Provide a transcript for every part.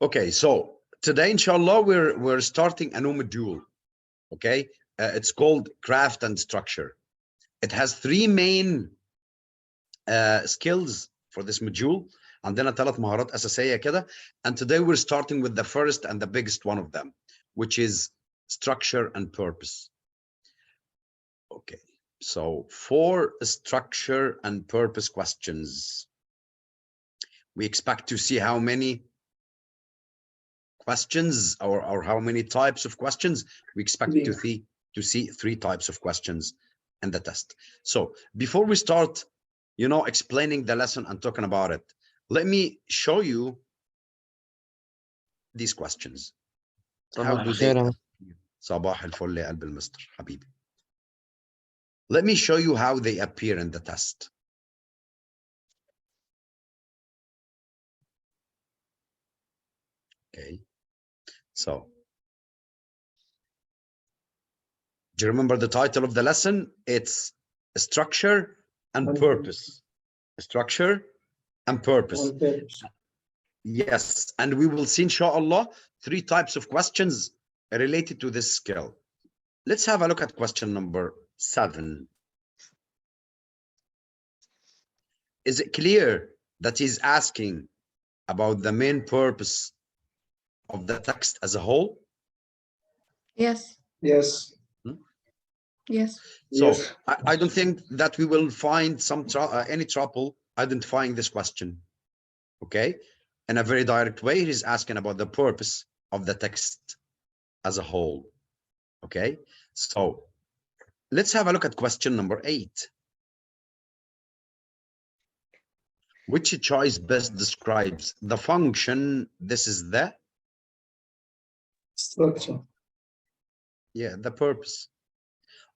Okay, so today, inshallah, we're starting a new module. Okay, it's called craft and structure. It has three main skills for this module. عندنا 3 مهارات أساسية كده. And today we're starting with the first and the biggest one of them, which is structure and purpose. Okay, so for structure and purpose questions, we expect to see how many questions or how many types of questions. We expect to see 3 types of questions in the test. So before we start, explaining the lesson and talking about it, let me show you these questions. How do they appear? صباح الفل يا قلب المستر حبيبي. Let me show you how they appear in the test. Okay, so do you remember the title of the lesson? It's structure and purpose. Structure and purpose. Yes, and we will see, inshallah, 3 types of questions related to this skill. Let's have a look at question number 7. Is it clear that he's asking about the main purpose of the text as a whole? Yes. Yes. Yes. So Yes. I don't think that we will find any trouble identifying this question. Okay, in a very direct way, he's asking about the purpose of the text as a whole. Okay, so let's have a look at question number 8. Which choice best describes the function? This is the Structure. the purpose,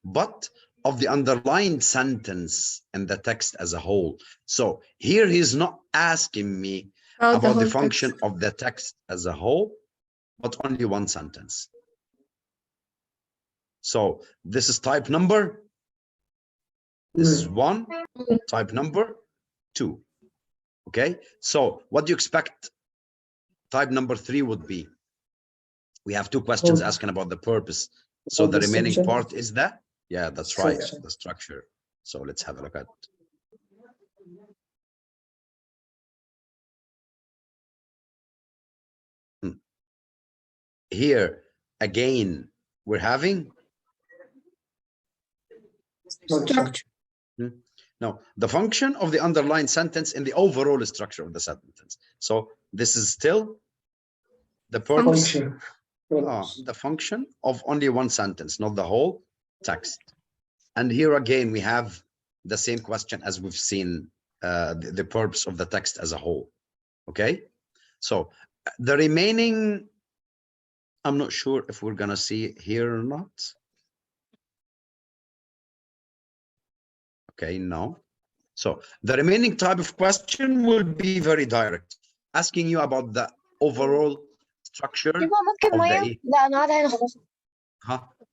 but of the underlying sentence and the text as a whole. So here he's not asking me about the function of the text as a whole, but only one sentence. So this is type number. This is 1, type number 2. Okay, so what do you expect type number 3 would be? We have 2 questions asking about the purpose. So the remaining part is that, that's right, the structure. So let's have a look at here. Again, we're having Structure. no, the function of the underlying sentence in the overall structure of the sentence. So this is still the purpose. The function of only one sentence, not the whole text. And here again, we have the same question as we've seen, the purpose of the text as a whole. Okay, so the remaining, I'm not sure if we're gonna see it here or not. Okay, no. So the remaining type of question will be very direct, asking you about the overall structure of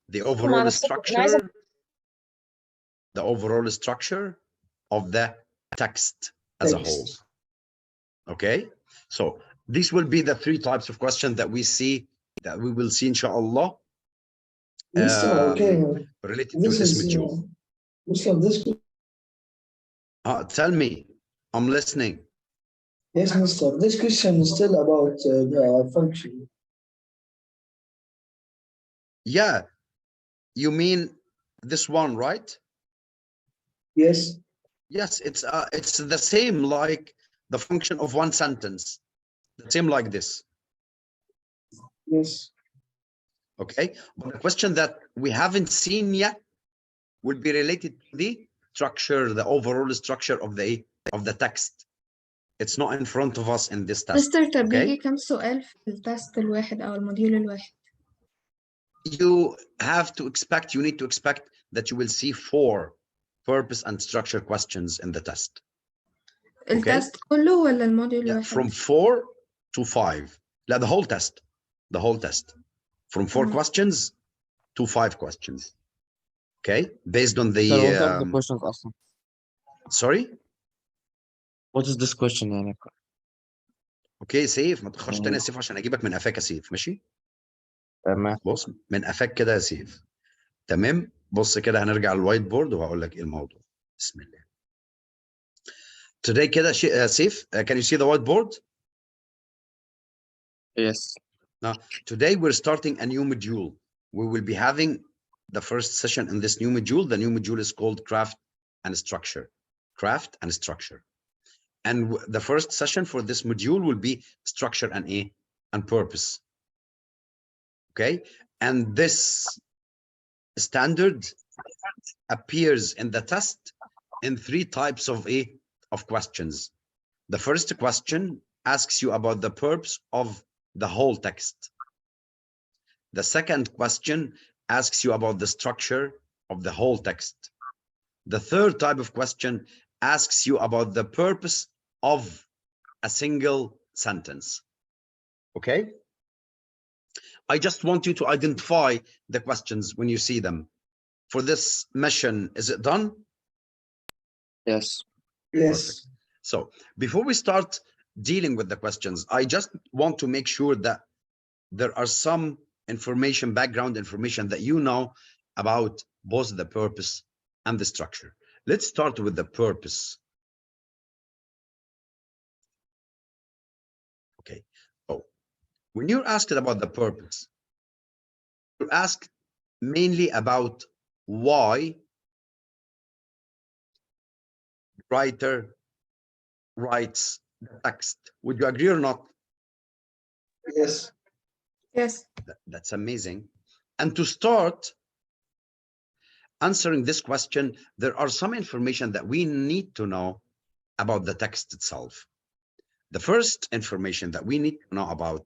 the overall structure of the text as a whole. Okay, so these will be the 3 types of questions that we will see, inshallah, related to this module. Tell me, I'm listening. Yes, Mr. This question is still about the function. Yeah, you mean this one, right? Yes. Yes, it's the same like the function of one sentence, the same like this. Yes. Okay, but the question that we haven't seen yet will be related to the structure, the overall structure of the text. It's not in front of us in this test. مستر طب بيجي كم سؤال في التست الواحد أو الموديول الواحد؟ You need to expect that you will see 4 purpose and structure questions in the test. التست كله ولا الموديول الواحد؟ From 4 to 5. لا, the whole test. From 4 questions to 5 questions. Okay, based on the questions أصلا. Sorry? What is this question يعني? اوكي سيف، ما تاخرش تاني يا سيف عشان اجيبك من قفاك يا سيف، ماشي؟ تمام. بص من قفاك كده يا سيف. تمام. بص كده هنرجع للوايت بورد وهقول لك ايه الموضوع. بسم الله. Today كده سيف, can you see the whiteboard? Yes. Now, today we're starting a new module. We will be having the first session in this new module. The new module is called Craft and Structure. Craft and Structure. And the first session for this module will be Structure and Purpose. Okay? And this standard appears in the test in 3 types of questions. The first question asks you about the purpose of the whole text. The second question asks you about the structure of the whole text. The third type of question asks you about the purpose of a single sentence. Okay? I just want you to identify the questions when you see them. For this mission, is it done? Yes. Yes. Perfect. So before we start dealing with the questions, I just want to make sure that there are some information, background information that you know about both the purpose and the structure. Let's start with the purpose. Okay. Oh, when you're asked about the purpose, you're asked mainly about why the writer writes the text. Would you agree or not? Yes. Yes. That's amazing. And to start answering this question, there are some information that we need to know about the text itself. The first information that we need to know about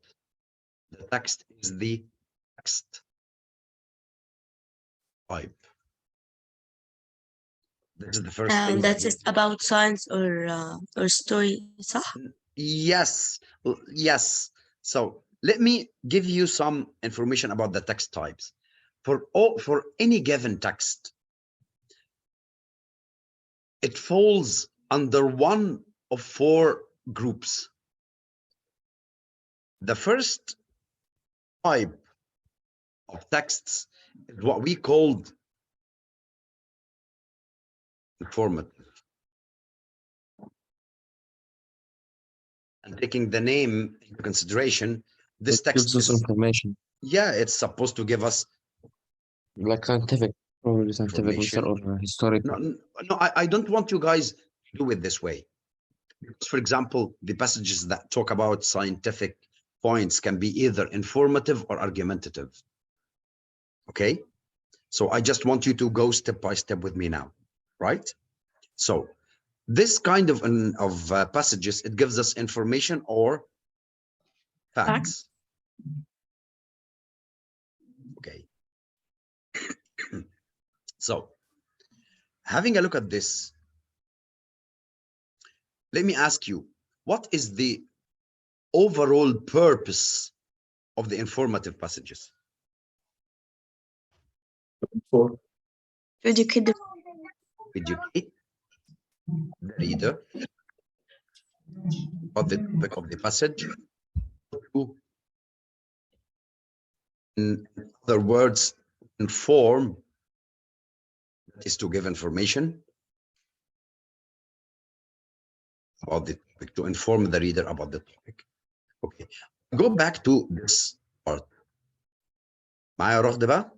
the text is the text type. This is the first thing. That's just about science or story, صح? Yes, yes. So let me give you some information about the text types. For any given text, it falls under one of 4 groups. The first type of texts is what we called informative. And taking the name into consideration, this text gives us is, information, yeah, it's supposed to give us like scientific, probably scientific information. or historical. No, I don't want you guys to do it this way. Because, for example, the passages that talk about scientific points can be either informative or argumentative. Okay? So I just want you to go step by step with me now, right? So this kind of passages, it gives us information or facts. Okay. So having a look at this, let me ask you, what is the overall purpose of the informative passages? Educate the Educate the reader of the topic of the passage. In other words, inform, that is to give information about the topic, to inform the reader about the topic. Okay, go back to this part. معايا رغد بقى؟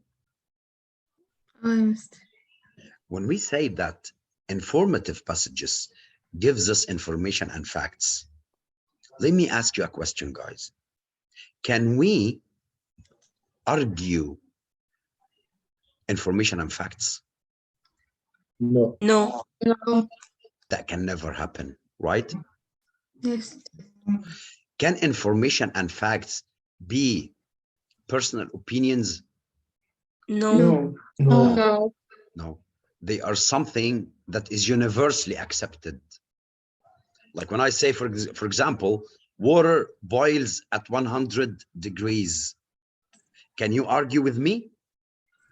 When we say that informative passages gives us information and facts, let me ask you a question, guys. Can we argue information and facts? No. No. That can never happen, right? Yes. Can information and facts be personal opinions? No. No. No, they are something that is universally accepted. Like when I say, for example, water boils at 100 degrees. Can you argue with me?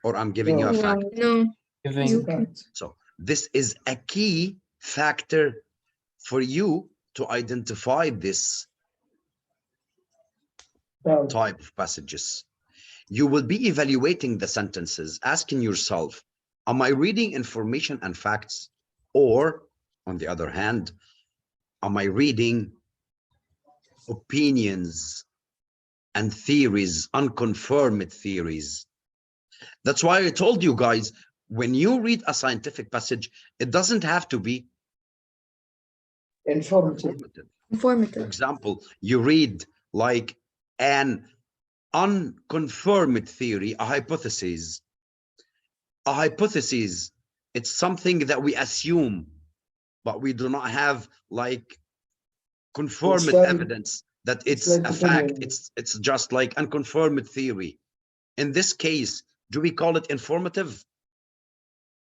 Or I'm giving you a fact? No. Giving You can. So this is a key factor for you to identify this type of passages, you will be evaluating the sentences, asking yourself, am I reading information and facts? Or, on the other hand, am I reading opinions and theories, unconfirmed theories? That's why I told you guys, when you read a scientific passage, it doesn't have to be Informative. For Informative. example, you read like an unconfirmed theory, a hypothesis. A hypothesis, it's something that we assume, but we do not have like confirmed like- evidence that it's like a fact. opinion. It's just like unconfirmed theory. In this case, do we call it informative?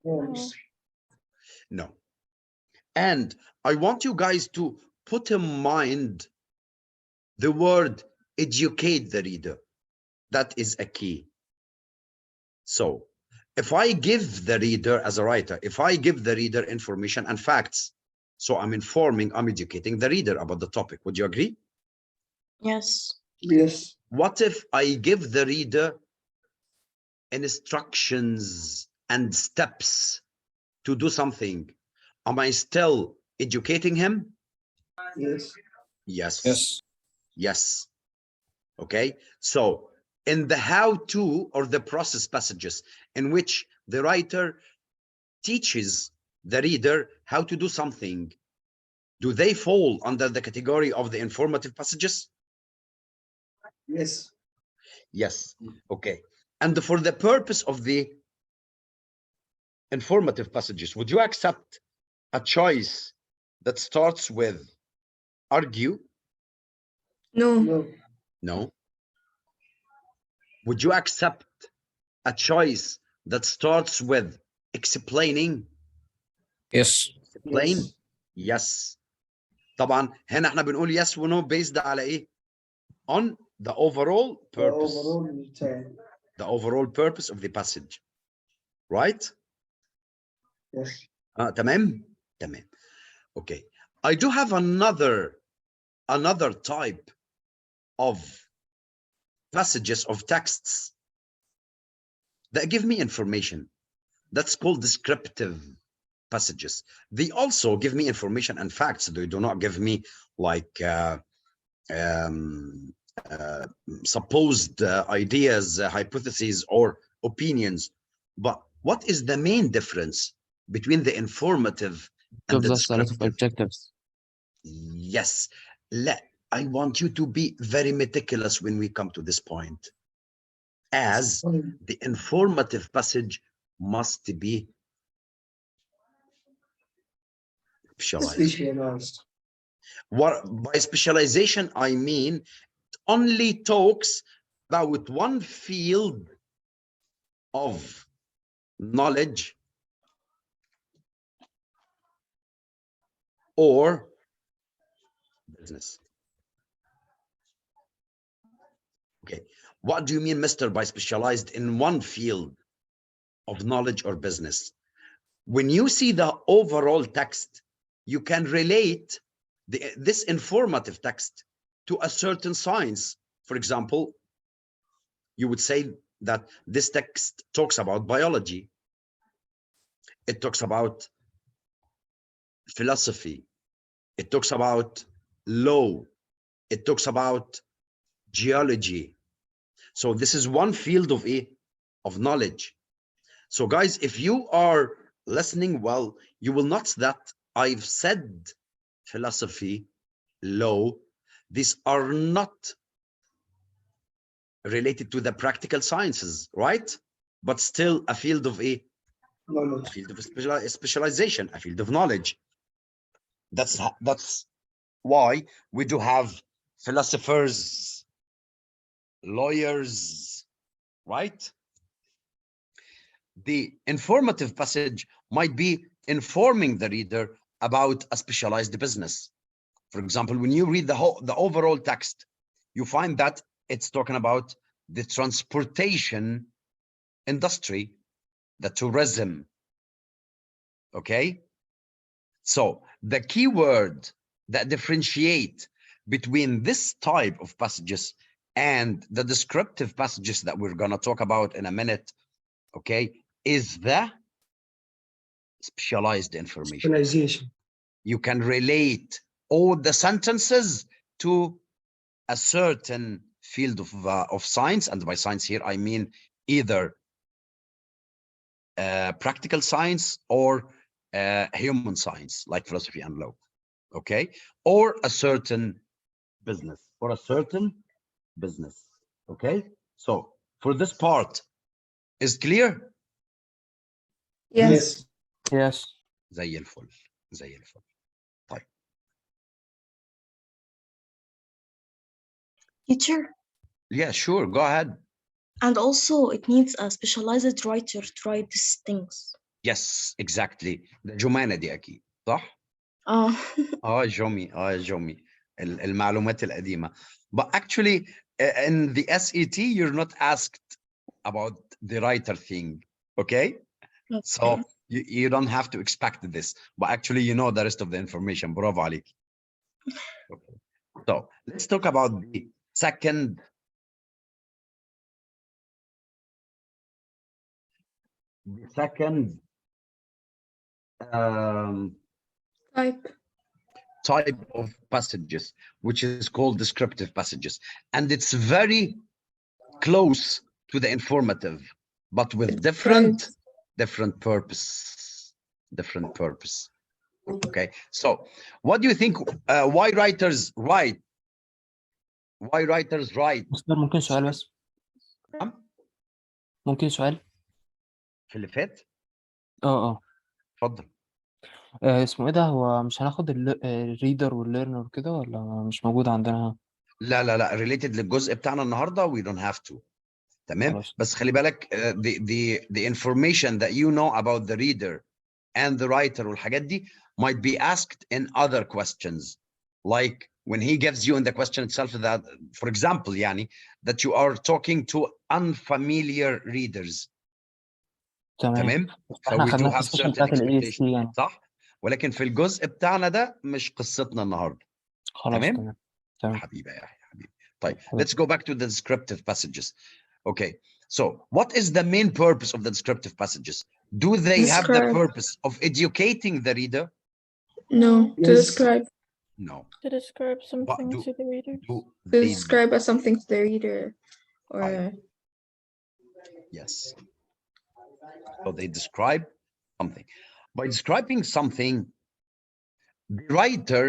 Yes. No. And I want you guys to put in mind the word educate the reader. That is a key. So if I give the reader, as a writer, if I give the reader information and facts, so I'm informing, I'm educating the reader about the topic. Would you agree? Yes. Yes. What if I give the reader instructions and steps to do something? Am I still educating him? Yes. Yes. Yes. Yes. Okay. So in the how-to or the process passages in which the writer teaches the reader how to do something, do they fall under the category of the informative passages? Yes. Yes. Okay. And for the purpose of the informative passages, would you accept a choice that starts with argue? No. No. No. Would you accept a choice that starts with explaining? Yes. Explain? Yes. Yes. طبعا هنا احنا بنقول yes و no based على ايه؟ On the overall purpose. Overall time. The overall purpose of the passage. Right? Yes. تمام؟ تمام. Okay. I do have another type of passages of texts that give me information. That's called descriptive passages. They also give me information and facts. They do not give me like supposed ideas, hypotheses, or opinions. But what is the main difference between the informative and Gives the us a lot of descriptive? objectives. Yes. I want you to be very meticulous when we come to this point, as the informative passage must be specialized. Specialized. What by specialization I mean, it only talks about one field of knowledge or business. Okay, what do you mean, Mr., by specialized in one field of knowledge or business? When you see the overall text, you can relate this informative text to a certain science. For example, you would say that this text talks about biology. It talks about philosophy. It talks about law. It talks about geology. So this is one field of knowledge. So guys, if you are listening well, you will notice that I've said philosophy, law. These are not related to the practical sciences, right? But still a field of a Knowledge. field of specialization, a field of knowledge. That's why we do have philosophers, lawyers, right? The informative passage might be informing the reader about a specialized business. For example, when you read the overall text, you find that it's talking about the transportation industry, the tourism. Okay? So the key word that differentiate between this type of passages And the descriptive passages that we're going to talk about in a minute, okay, is the specialized information. Specialization. You can relate all the sentences to a certain field of science, and by science here I mean either practical science or human science, like philosophy and law, okay, or a certain business, okay. So for this part, is clear? Yes. Yes. زي الفل زي الفل. طيب. Teacher, Yeah, sure, go ahead. and also it needs a specialized writer to write these things. Yes, exactly. ده جمانة دي أكيد صح؟ جومي المعلومات القديمة. But actually in the SET you're not asked about the writer thing, okay? So you don't have to expect this, but actually you know the rest of the information. Bravo عليك. Okay. So let's talk about the second type of passages, which is called descriptive passages, and it's very close to the informative, but with different purpose. Okay, so what do you think? Why writers write? مستر ممكن سؤال بس؟ ممكن سؤال؟ في اللي فات؟ اتفضل. اسمه ايه ده؟ هو مش هناخد الريدر والليرنر كده ولا مش موجود عندنا؟ لا related للجزء بتاعنا النهارده we don't have to. تمام؟ خلاص. بس خلي بالك the information that you know about the reader and the writer والحاجات دي might be asked in other questions, like when he gives you in the question itself that, for example, يعني that you are talking to unfamiliar readers. تمام. So احنا we do خدناه في have السيشن certain بتاعت الاي اس expectations. تي يعني. صح، ولكن في الجزء بتاعنا ده مش قصتنا النهارده. خلاص تمام. حبيبي يا يحيى حبيبي. طيب let's go back to the descriptive passages. Okay, so what is the main purpose of the descriptive passages? Do they have the purpose of educating the reader? No, to describe. No. To describe something to the reader. To describe as something to the reader, or yes. So they describe something. By describing something, the writer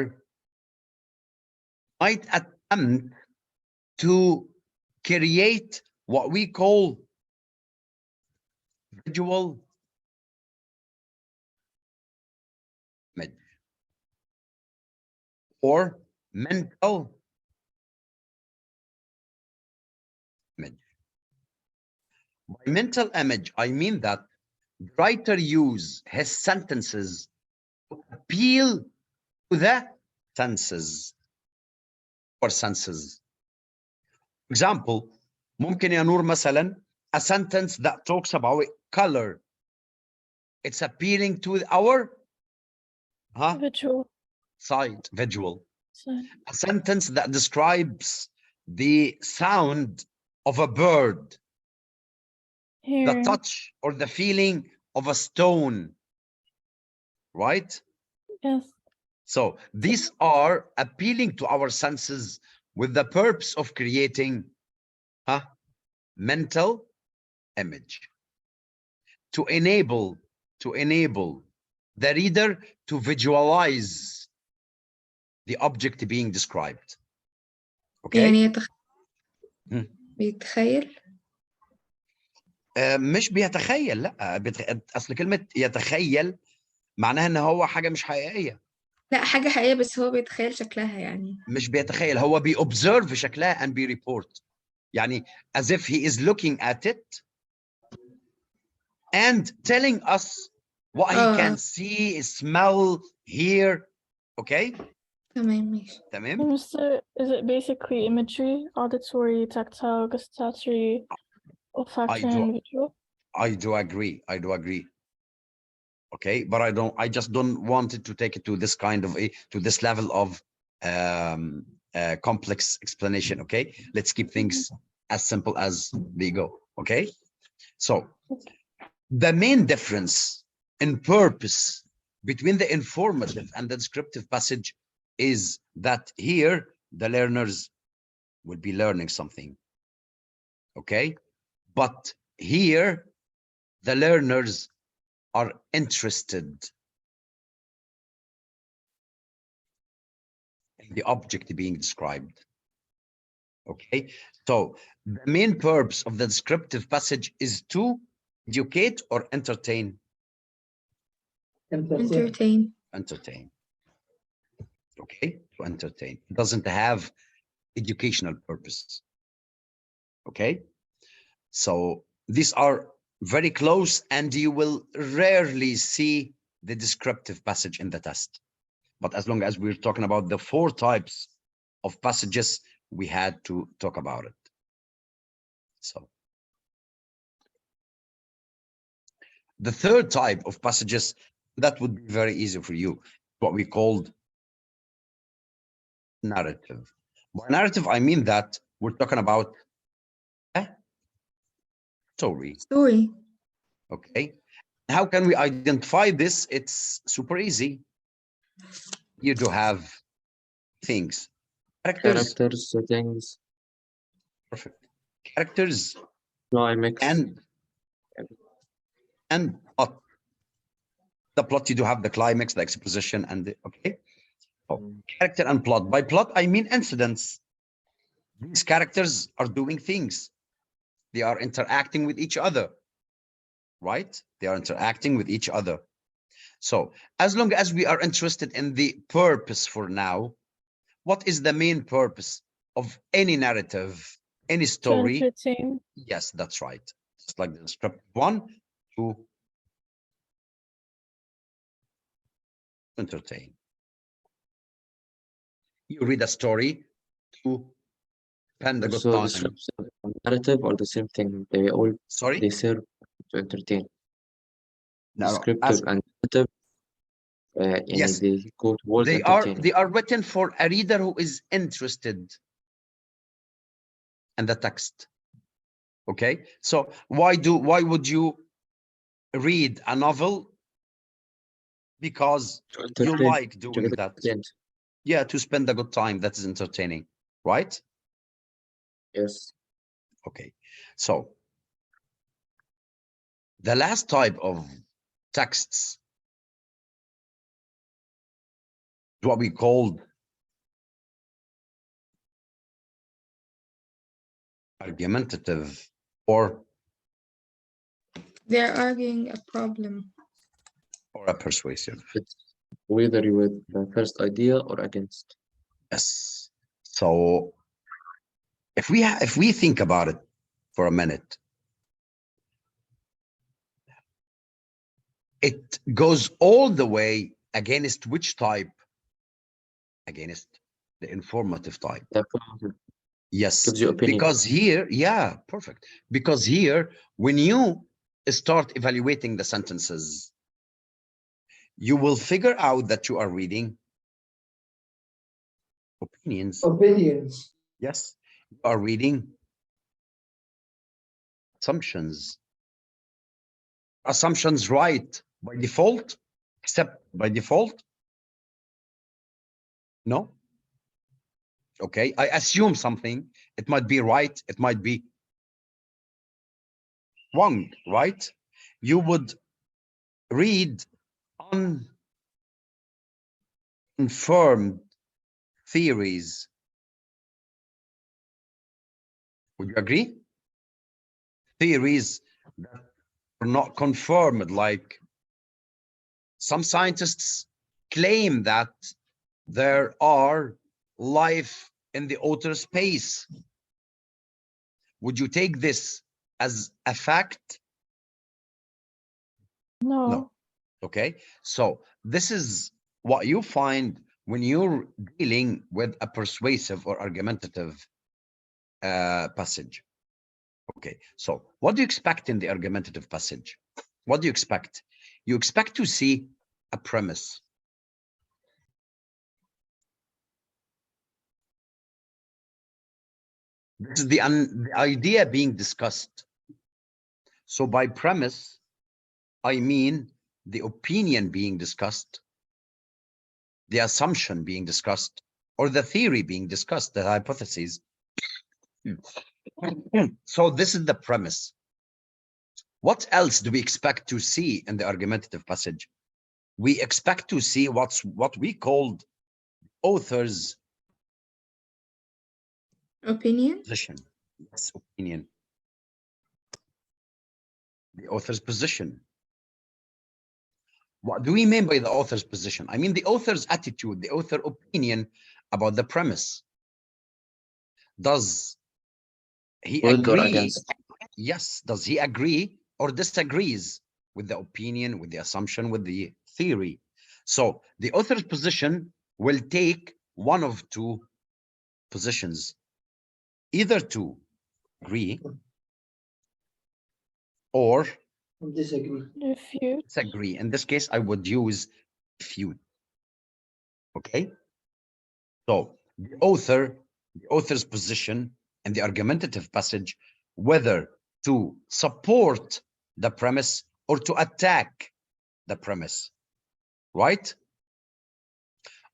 might attempt to create what we call visual image or mental image. By mental image, I mean that the writer use his sentences to appeal to the senses or senses. For example, ممكن يا نور مثلا a sentence that talks about color, it's appealing to our Visual. sight, visual. A sentence that describes the sound of a bird, the touch or the feeling of a stone, right? Yes. So these are appealing to our senses with the purpose of creating a mental image to enable the reader to visualize the object being described. Okay. يعني بيتخيل. مش بيتخيل، لا اصل كلمة يتخيل معناها ان هو حاجة مش حقيقية. لا، حاجة حقيقية بس هو بيتخيل شكلها يعني. مش بيتخيل، هو بيobserve شكلها and report. يعني as if he is looking at it and telling us what he can see, smell, hear. Okay. تمام ماشي. تمام. Mr. Is it basically imagery, auditory, tactile, gustatory, olfactory, and visual? I do agree. Okay, but I just don't want it to take it to this kind of to this level of complex explanation. Okay, let's keep things as simple as they go. Okay, so the main difference in purpose between the informative and the descriptive passage is that here the learners will be learning something. Okay, but here the learners are interested in the object being described. Okay, so the main purpose of the descriptive passage is to educate or entertain. Entertain. Entertain. Okay, to entertain. It doesn't have educational purpose. Okay, so these are very close, and you will rarely see the descriptive passage in the test. But as long as we're talking about the 4 types of passages, we had to talk about it. So the 3rd type of passages, that would be very easy for you, what we called narrative. By narrative, I mean that we're talking about a story. Story. Okay, how can we identify this? It's super easy. You do have things, characters, settings, perfect, characters, climax, and plot. The plot, you do have the climax, the exposition, and the, okay, character and plot. By plot, I mean incidents. These characters are doing things. They are interacting with each other, right? They are interacting with each other. So as long as we are interested in the purpose for now, what is the main purpose of any narrative, any story? To entertain. Yes, that's right. Just like the descriptive one, to entertain. You read a story to spend a good so time. descriptive and narrative are the same thing. They all Sorry? they serve to entertain. No, Descriptive and narrative, yes, they go towards they entertaining. are written for a reader who is interested in the text. Okay, so why would you read a novel? Because To you entertain, like to doing get that. entertained. Yeah, to spend a good time. That is entertaining, right? Yes. Okay, so the last type of texts, what we called argumentative, or They're arguing a problem. a persuasive. It's whether you with the first idea or against. Yes. So if we think about it for a minute, it goes all the way against which type? Against the informative type. Yes, Gives you opinion. because here, yeah, perfect. Because here, when you start evaluating the sentences, you will figure out that you are reading opinions. Opinions. Yes, you are reading assumptions. Assumptions right by default, except by default? No. Okay, I assume something. It might be right, it might be wrong, right? You would read unconfirmed theories. Would you agree? Theories that are not confirmed, like some scientists claim that there are life in the outer space. Would you take this as a fact? No. Okay, so this is what you find when you're dealing with a persuasive or argumentative passage. Okay, so what do you expect in the argumentative passage? What do you expect? You expect to see a premise. This is the idea being discussed. So by premise, I mean the opinion being discussed, the assumption being discussed, or the theory being discussed, the hypotheses. So this is the premise. What else do we expect to see in the argumentative passage? We expect to see what we called author's Opinion. position. Yes, opinion. The author's position. What do we mean by the author's position? I mean the author's attitude, the author opinion about the premise. Does he With or agree? against? Yes. Does he agree or disagrees with the opinion, with the assumption, with the theory? So the author's position will take one of two positions, either to agree or Disagree. Refute. disagree. In this case, I would use refute. Okay. So the author's position in the argumentative passage, whether to support the premise or to attack the premise, right?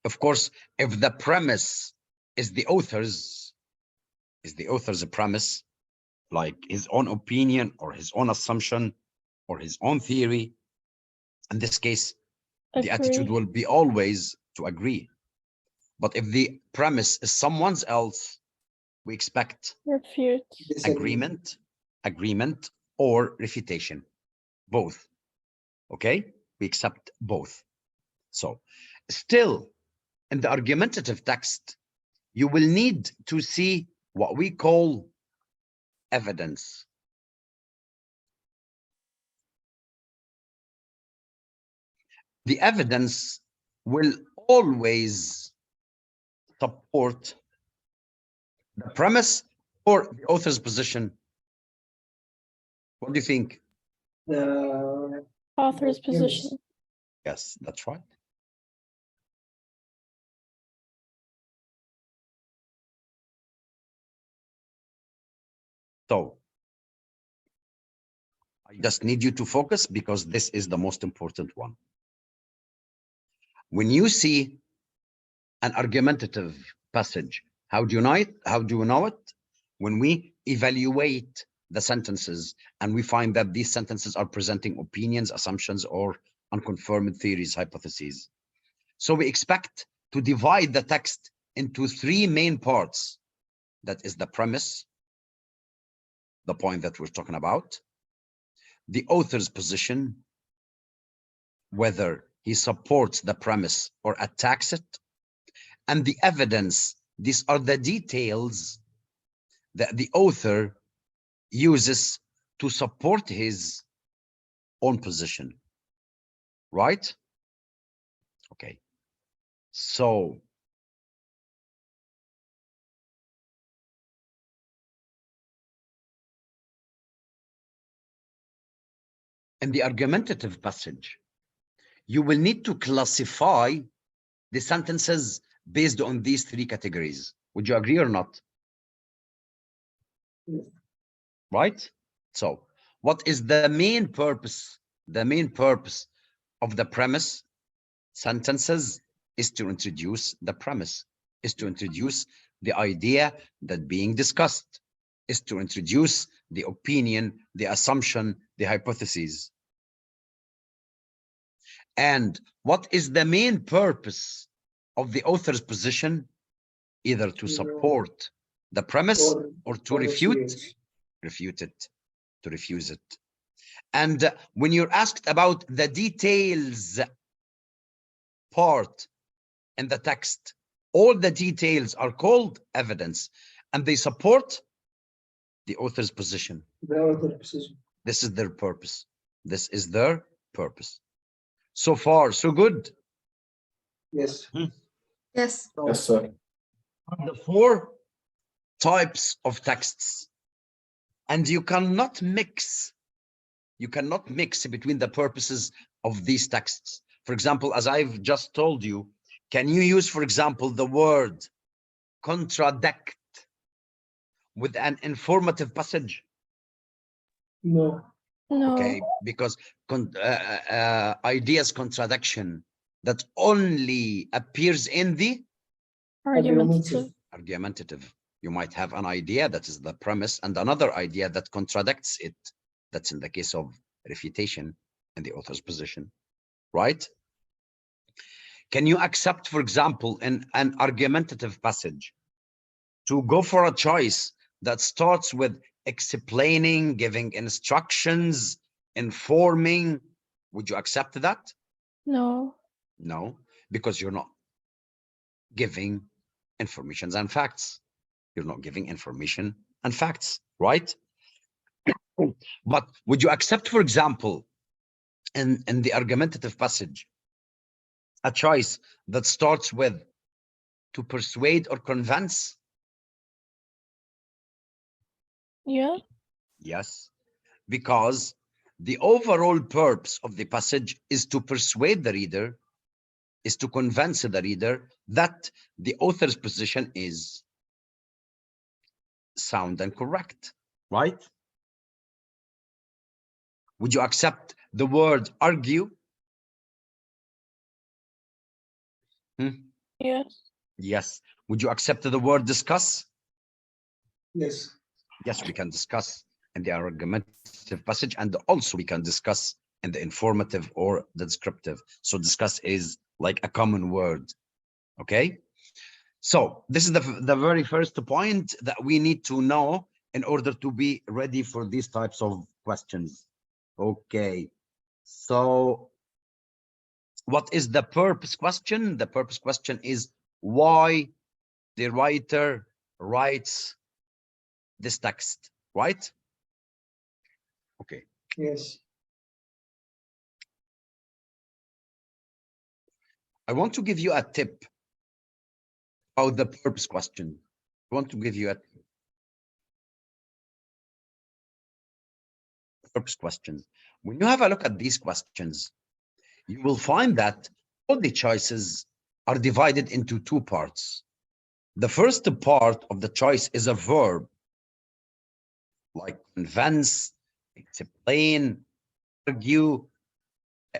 Of course, if the premise is the author's premise, like his own opinion or his own assumption or his own theory, in this case, the attitude Agree. will be always to agree. But if the premise is someone else, we expect Refute. Disagree. agreement or refutation, both. Okay, we accept both. So still in the argumentative text, you will need to see what we call evidence. The evidence will always support the premise or the author's position. What do you think? The Author's premise. position. Yes, that's right. So I just need you to focus because this is the most important one. When you see an argumentative passage, how do you know it? How do you know it? When we evaluate the sentences and we find that these sentences are presenting opinions, assumptions, or unconfirmed theories, hypotheses. So we expect to divide the text into three main parts. That is the premise, the point that we're talking about, the author's position, whether he supports the premise or attacks it, and the evidence. These are the details that the author uses to support his own position, right? Okay, so in the argumentative passage, you will need to classify the sentences based on these three categories. Would you agree or not? Yes. Right? So what is the main purpose? The main purpose of the premise sentences is to introduce the premise, is to introduce the idea that being discussed, is to introduce the opinion, the assumption, the hypotheses. And what is the main purpose of the author's position? Either to support the premise or to refute it, to refuse it. And when you're asked about the details part in the text, all the details are called evidence and they support the author's position. The author position. This is their purpose. This is their purpose. So far, so good. Yes. Yes. Yes, sir. The four types of texts, and you cannot mix between the purposes of these texts. For example, as I've just told you, can you use, for example, the word contradict with an informative passage? No. No. Okay, because ideas contradiction that only appears in the Argumentative. argumentative. You might have an idea that is the premise and another idea that contradicts it. That's in the case of refutation in the author's position, right? Can you accept, for example, in an argumentative passage to go for a choice that starts with explaining, giving instructions, informing? Would you accept that? No. No, because you're not giving informations and facts. You're not giving information and facts, right? But would you accept, for example, in the argumentative passage, a choice that starts with to persuade or convince? Yeah. Yes, because the overall purpose of the passage is to persuade the reader, is to convince the reader that the author's position is sound and correct, right? Would you accept the word argue? Yes. Yes. Would you accept the word discuss? Yes. Yes, we can discuss in the argumentative passage, and also we can discuss in the informative or the descriptive. So discuss is like a common word. Okay. So this is the very first point that we need to know in order to be ready for these types of questions. Okay. So what is the purpose question? The purpose question is why the writer writes this text, right? Okay. Yes. I want to give you a tip about the purpose question. I want to give you a purpose question. When you have a look at these questions, you will find that all the choices are divided into two parts. The first part of the choice is a verb, like convince, explain, argue,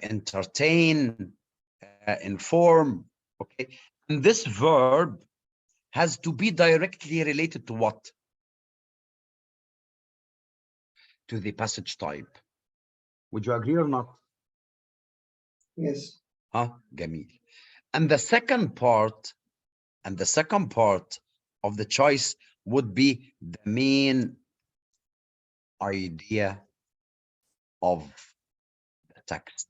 entertain, inform. Okay, and this verb has to be directly related to what? To the passage type. Would you agree or not? Yes. Gamil. And the second part, of the choice would be the main idea of the text.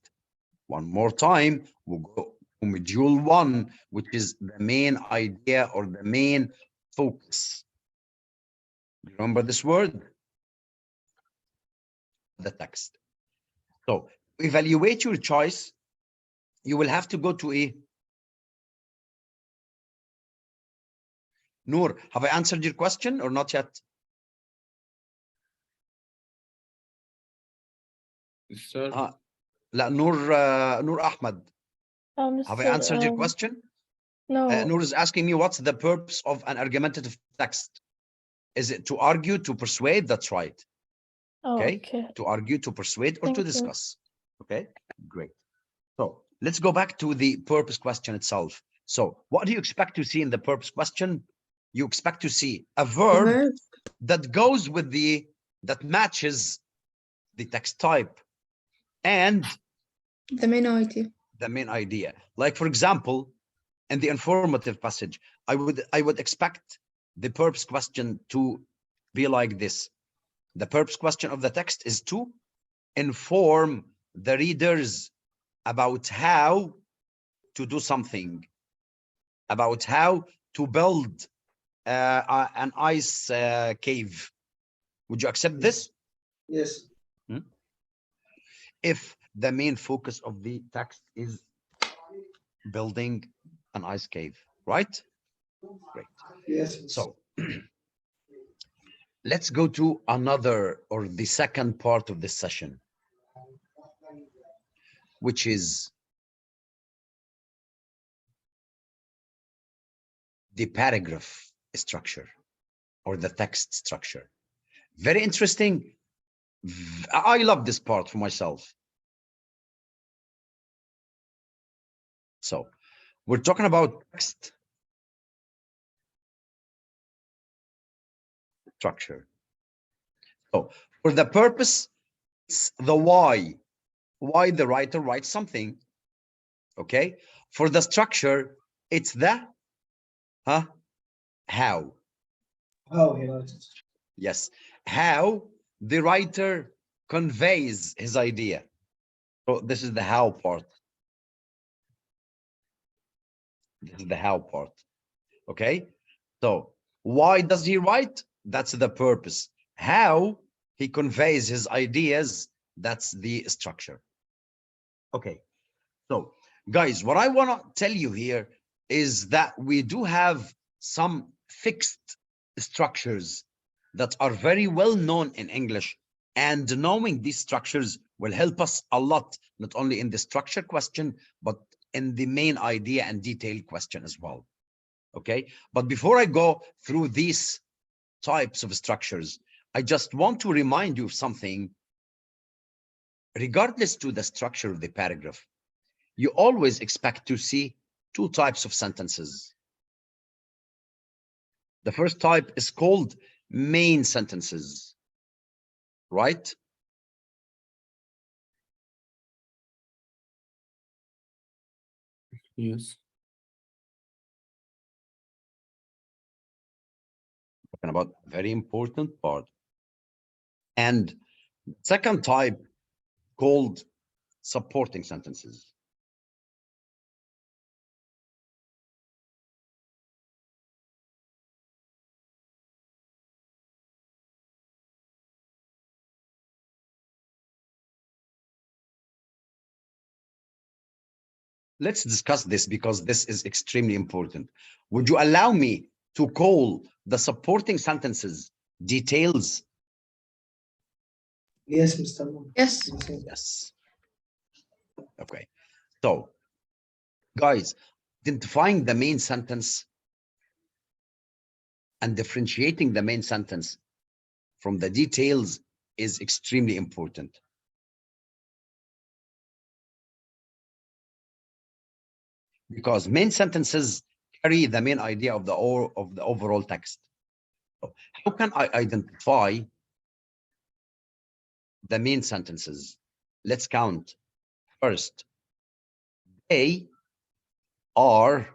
One more time, we'll go to module 1, which is the main idea or the main focus. Remember this word? The text. So to evaluate your choice, you will have to go to a Noor, have I answered your question or not yet? Sir, La, Noor Ahmad, have I answered your question? No. Noor is asking me what's the purpose of an argumentative text? Is it to argue, to persuade? That's right. Oh, Okay. okay. To argue, to persuade, or Thank to you. discuss. Okay, great. So let's go back to the purpose question itself. So what do you expect to see in the purpose question? You expect to see a verb that goes with that matches the text type and The main idea. the main idea. Like, for example, in the informative passage, I would expect the purpose question to be like this. The purpose question of the text is to inform the readers about how to do something, about how to build an ice cave. Would you accept this? Yes. If the main focus of the text is building an ice cave, right? Great. Yes. So let's go to another or the second part of this session, which is the paragraph structure. or the text structure. Very interesting. I love this part for myself. So we're talking about text structure. So for the purpose, it's the why the writer writes something. Okay. For the structure, it's the how. How he writes it. Yes, how the writer conveys his idea. So this is the how part. This is the how part. Okay. So why does he write? That's the purpose. How he conveys his ideas, that's the structure. Okay. So guys, what I want to tell you here is that we do have some fixed structures that are very well known in English, and knowing these structures will help us a lot, not only in the structure question, but in the main idea and detailed question as well. Okay, but before I go through these types of structures, I just want to remind you of something. Regardless to the structure of the paragraph, you always expect to see two types of sentences. The first type is called main sentences, right? Yes. Talking about very important part. And second type called supporting sentences. Let's discuss this because this is extremely important. Would you allow me to call the supporting sentences details? Yes, Mr. Moon. Yes. Yes. Okay. So, guys, identifying the main sentence and differentiating the main sentence from the details is extremely important. Because main sentences carry the main idea of the overall text. So how can I identify the main sentences? Let's count. First, they are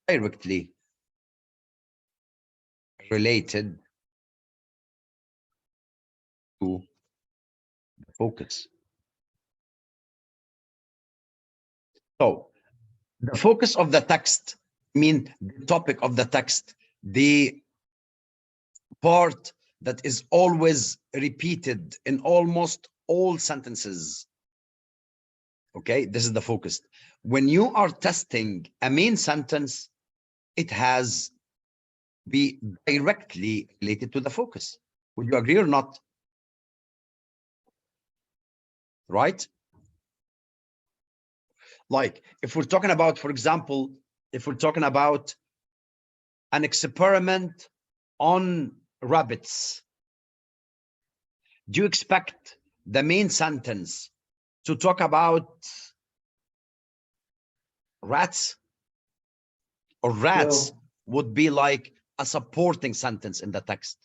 directly related to the focus. So the focus of the text, mean the topic of the text, the part that is always repeated in almost all sentences. Okay, this is the focus. When you are testing a main sentence, it has be directly related to the focus. Would you agree or not? Right? Like if we're talking about, for example, if we're talking about an experiment on rabbits, do you expect the main sentence to talk about rats? Or rats would be like a supporting sentence in the text,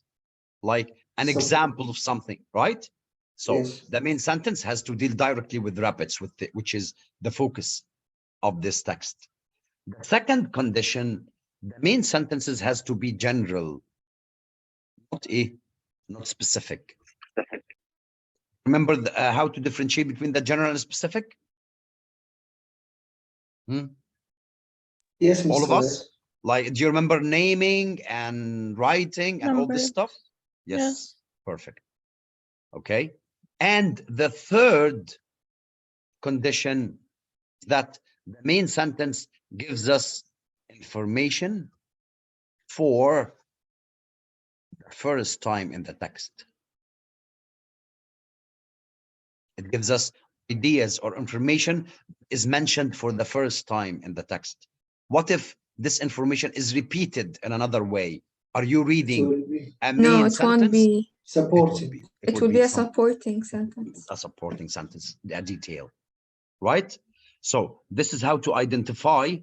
like an example of something, right? So Yes. the main sentence has to deal directly with rabbits, which is the focus of this text. The second condition, the main sentences has to be general, not specific. Remember how to differentiate between the general and specific? Yes, Mr. All of us? Like, do you remember naming and writing and all this stuff? Yes. Perfect. Okay. And the third condition is that the main sentence gives us information for the first time in the text. It gives us ideas or information is mentioned for the first time in the text. What if this information is repeated in another way? Are you So reading it will be a No, main it won't sentence? be. supporting. It will be a some- supporting sentence. a supporting sentence, a detail, right? So this is how to identify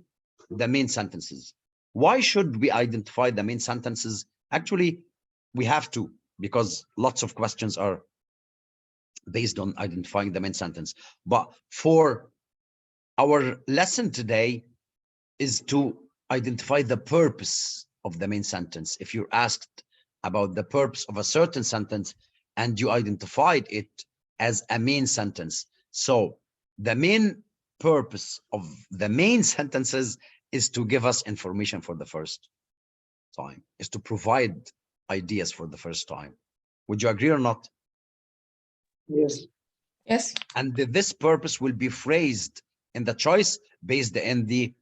the main sentences. Why should we identify the main sentences? Actually, we have to, because lots of questions are based on identifying the main sentence. But for our lesson today is to identify the purpose of the main sentence. If you're asked about the purpose of a certain sentence and you identified it as a main sentence. So the main purpose of the main sentences is to give us information for the first time, is to provide ideas for the first time. Would you agree or not? Yes. Yes. And this purpose will be phrased in the choice based on the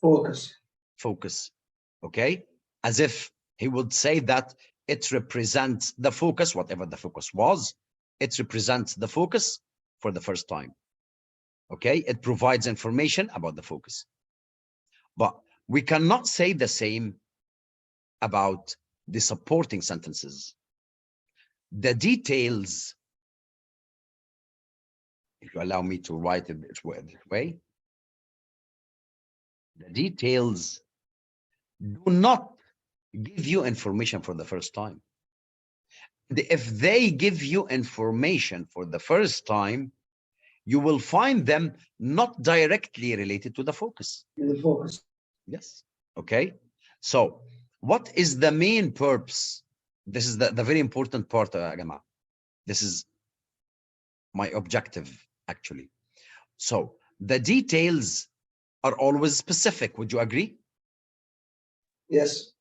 Focus. Okay, as if he would say that it represents the focus, whatever the focus was, it represents the focus for the first time. Okay, it provides information about the focus. But we cannot say the same about the supporting sentences. The details, if you allow me to write it this way, the details do not give you information for the first time. If they give you information for the first time, you will find them not directly related to the focus. The focus. Yes. Okay. So what is the main purpose? This is the very important part, Agama. This is my objective, actually. So the details are always specific. Would you agree? Yes.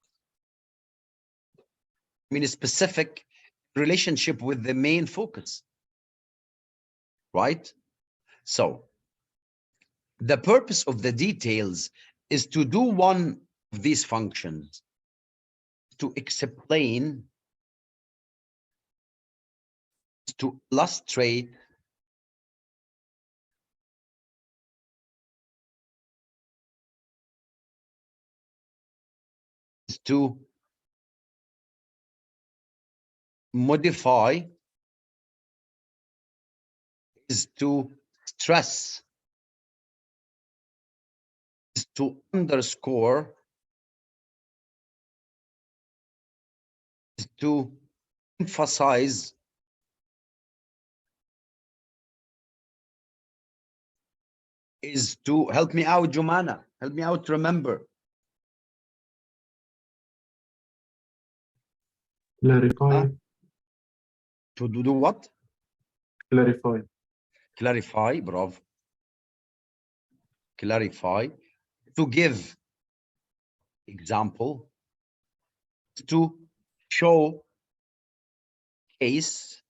I mean, a specific relationship with the main focus, right? So the purpose of the details is to do one of these functions, to explain, to illustrate, to modify, is to stress, is to underscore, is to emphasize, is to help me out, Jumana. Help me out, remember. Clarify. To do what? Clarify. Clarify, bravo. Clarify. To give example. To show case,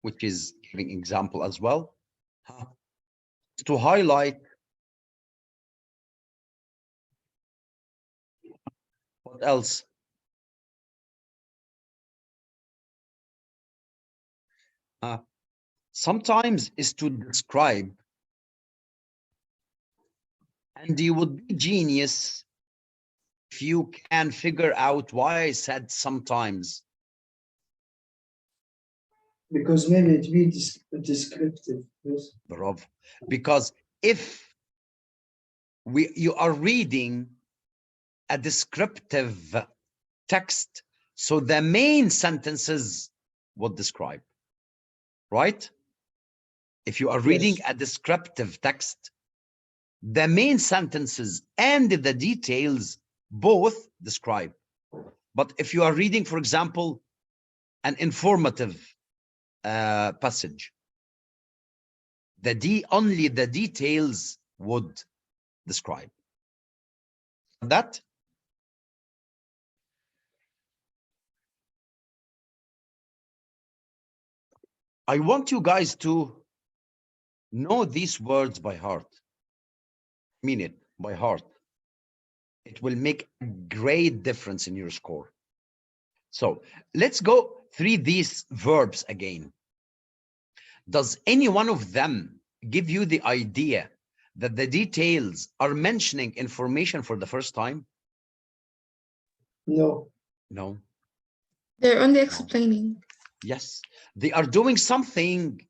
which is giving example as well. To highlight. What else? Sometimes is to describe. And you would be genius if you can figure out why I said sometimes. Because maybe it be descriptive. Yes. Bravo. Because if you are reading a descriptive text, so the main sentences would describe, right? If you are reading Yes. a descriptive text, the main sentences and the details both describe. But if you are reading, for example, an informative passage, only the details would describe. That I want you guys to know these words by heart. Mean it by heart. It will make a great difference in your score. So let's go through these verbs again. Does any one of them give you the idea that the details are mentioning information for the first time? No. No. They're only explaining. Yes, they are doing something.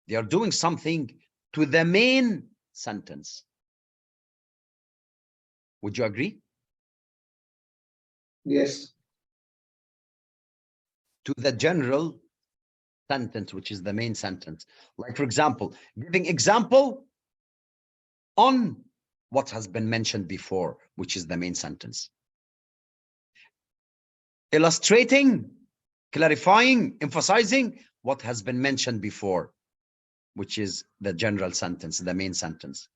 They are doing something to the main sentence. Would you agree? Yes. To the general sentence, which is the main sentence. Like, for example, giving example on what has been mentioned before, which is the main sentence. Illustrating, clarifying, emphasizing what has been mentioned before, which is the general sentence, the main sentence.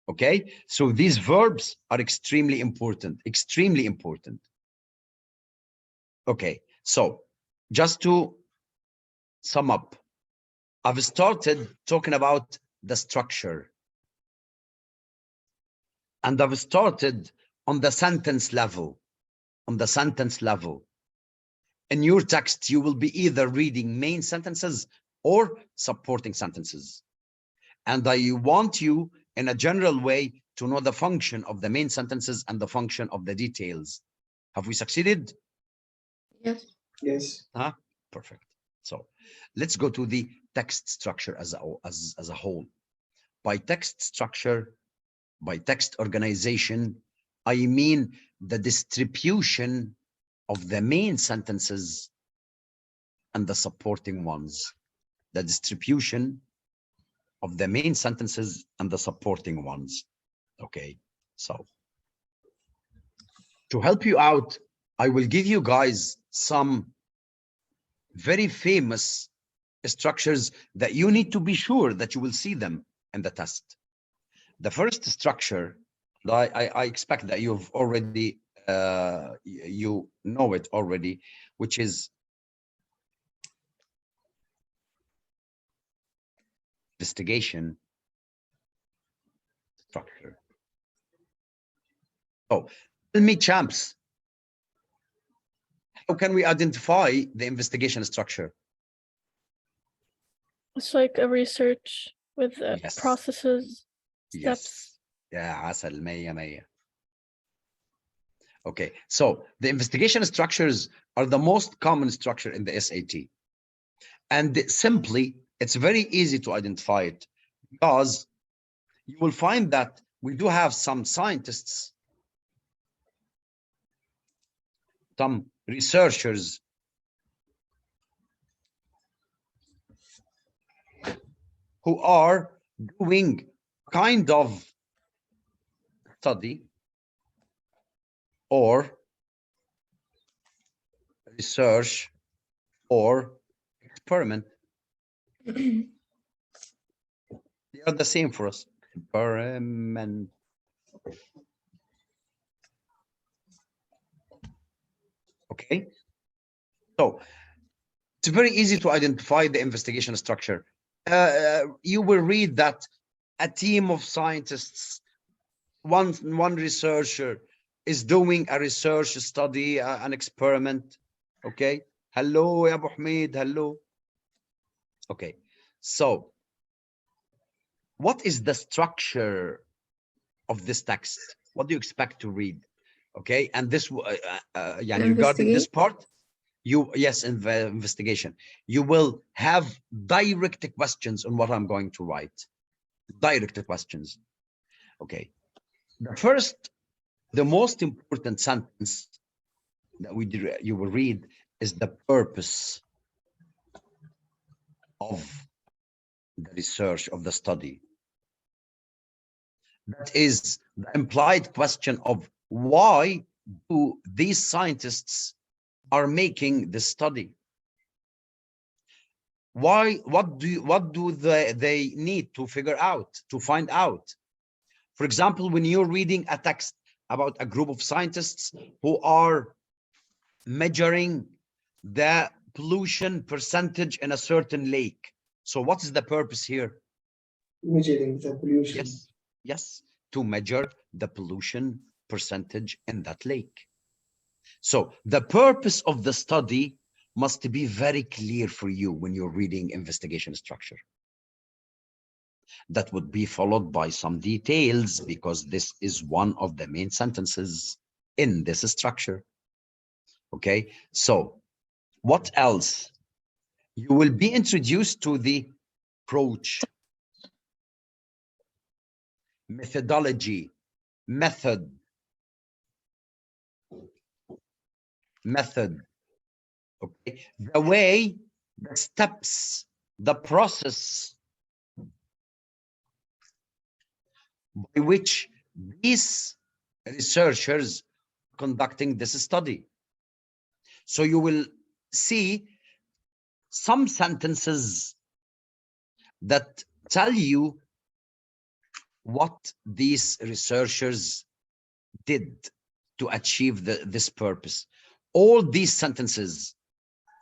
Okay, so these verbs are extremely important, extremely important. Okay, so just to sum up, I've started talking about the structure, and I've started on the sentence level. On the sentence level, in your text, you will be either reading main sentences or supporting sentences. And I want you, in a general way, to know the function of the main sentences and the function of the details. Have we succeeded? Yes. Yes. Perfect. So let's go to the text structure as a whole. By text structure, by text organization, I mean the distribution of the main sentences and the supporting ones. The distribution of the main sentences and the supporting ones. Okay, so to help you out, I will give you guys some very famous structures that you need to be sure that you will see them in the test. The first structure, I expect that you've already, you know it already, which is investigation structure. Oh, tell me, champs, how can we identify the investigation structure? It's like a research with Yes. processes, steps. Yes. Yeah, عسل 100. Okay, so the investigation structures are the most common structure in the SAT. And simply, it's very easy to identify it because you will find that we do have some scientists, some researchers who are doing kind of study or research or experiment. They are the same for us. Experiment. Okay, so it's very easy to identify the investigation structure. You will read that a team of scientists, one researcher is doing a research study, an experiment. Okay, hello Abu Hamid, hello. Okay, so what is the structure of this text? What do you expect to read? Okay, and this regarding this part, yes, in the investigation, you will have direct questions on what I'm going to write. Direct questions. Okay, the most important sentence that you will read is the purpose of the research, of the study. That is the implied question of why do these scientists are making this study? Why? What do they need to figure out, to find out? For example, when you're reading a text about a group of scientists who are measuring the pollution percentage in a certain lake. So what is the purpose here? Measuring the pollution. Yes, to measure the pollution percentage in that lake. So the purpose of the study must be very clear for you when you're reading investigation structure. That would be followed by some details because this is one of the main sentences in this structure. Okay, so what else? You will be introduced to the approach, methodology, method, okay, the way, the steps, the process by which these researchers conducting this study. So you will see some sentences that tell you what these researchers did to achieve this purpose. All these sentences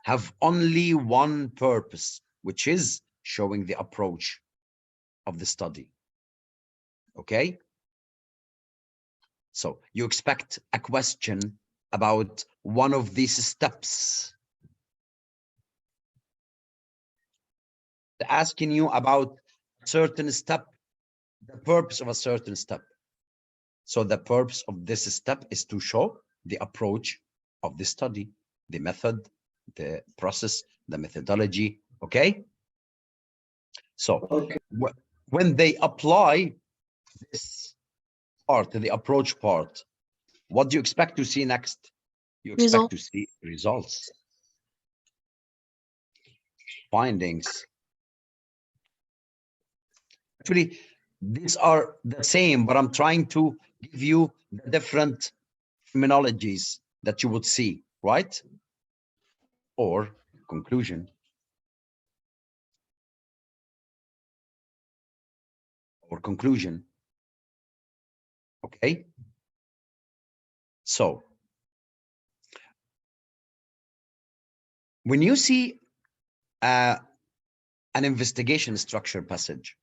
have only one purpose, which is showing the approach of the study. Okay? So you expect a question about one of these steps. Asking you about a certain step, the purpose of a certain step. So the purpose of this step is to show the approach of the study, the method, the process, the methodology. Okay? So Okay. when they apply this part, the approach part, what do you expect to see next? You expect to see results, findings. Actually, these are the same, but I'm trying to give you the different terminologies that you would see, right? Or conclusion. Or conclusion. Okay? So, when you see an investigation structure passage,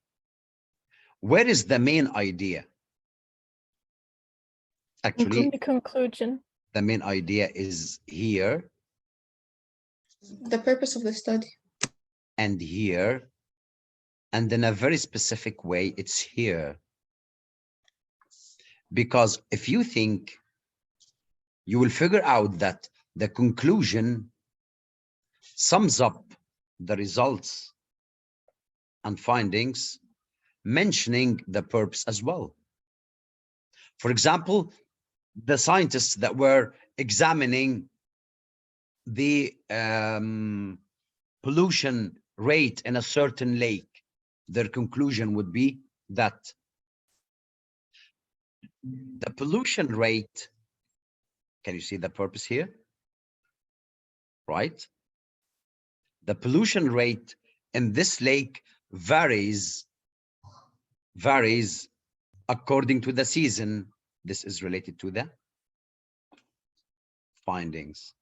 where is the main idea? Actually, The conclusion. the main idea is here The purpose of the study. and here, and in a very specific way, it's here. Because if you think, you will figure out that the conclusion sums up the results and findings, mentioning the purpose as well. For example, the scientists that were examining the pollution rate in a certain lake, their conclusion would be that the pollution rate, can you see the purpose here? Right? The pollution rate in this lake varies according to the season. This is related to the findings.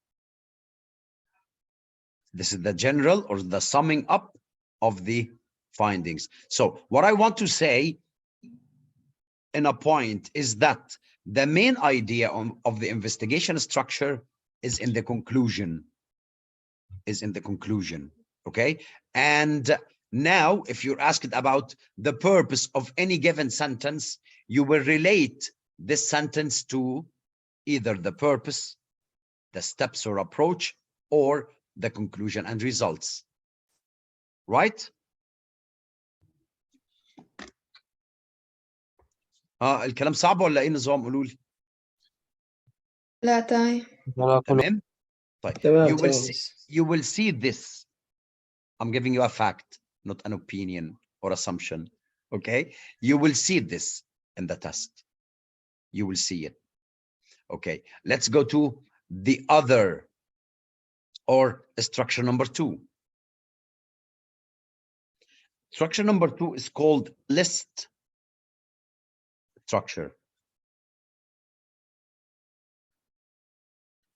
This is the general or the summing up of the findings. So what I want to say in a point is that the main idea of the investigation structure is in the conclusion, okay? And now, if you're asked about the purpose of any given sentence, you will relate this sentence to either the purpose, the steps or approach, or the conclusion and results. Right? الكلام صعب ولا ايه نظام؟ قولوا لي. لا تمام. تمام؟ طيب. You will see this. I'm giving you a fact, not an opinion or assumption. Okay? You will see this in the test. You will see it. Okay. Let's go to the other, or structure number 2. Structure number 2 is called list structure.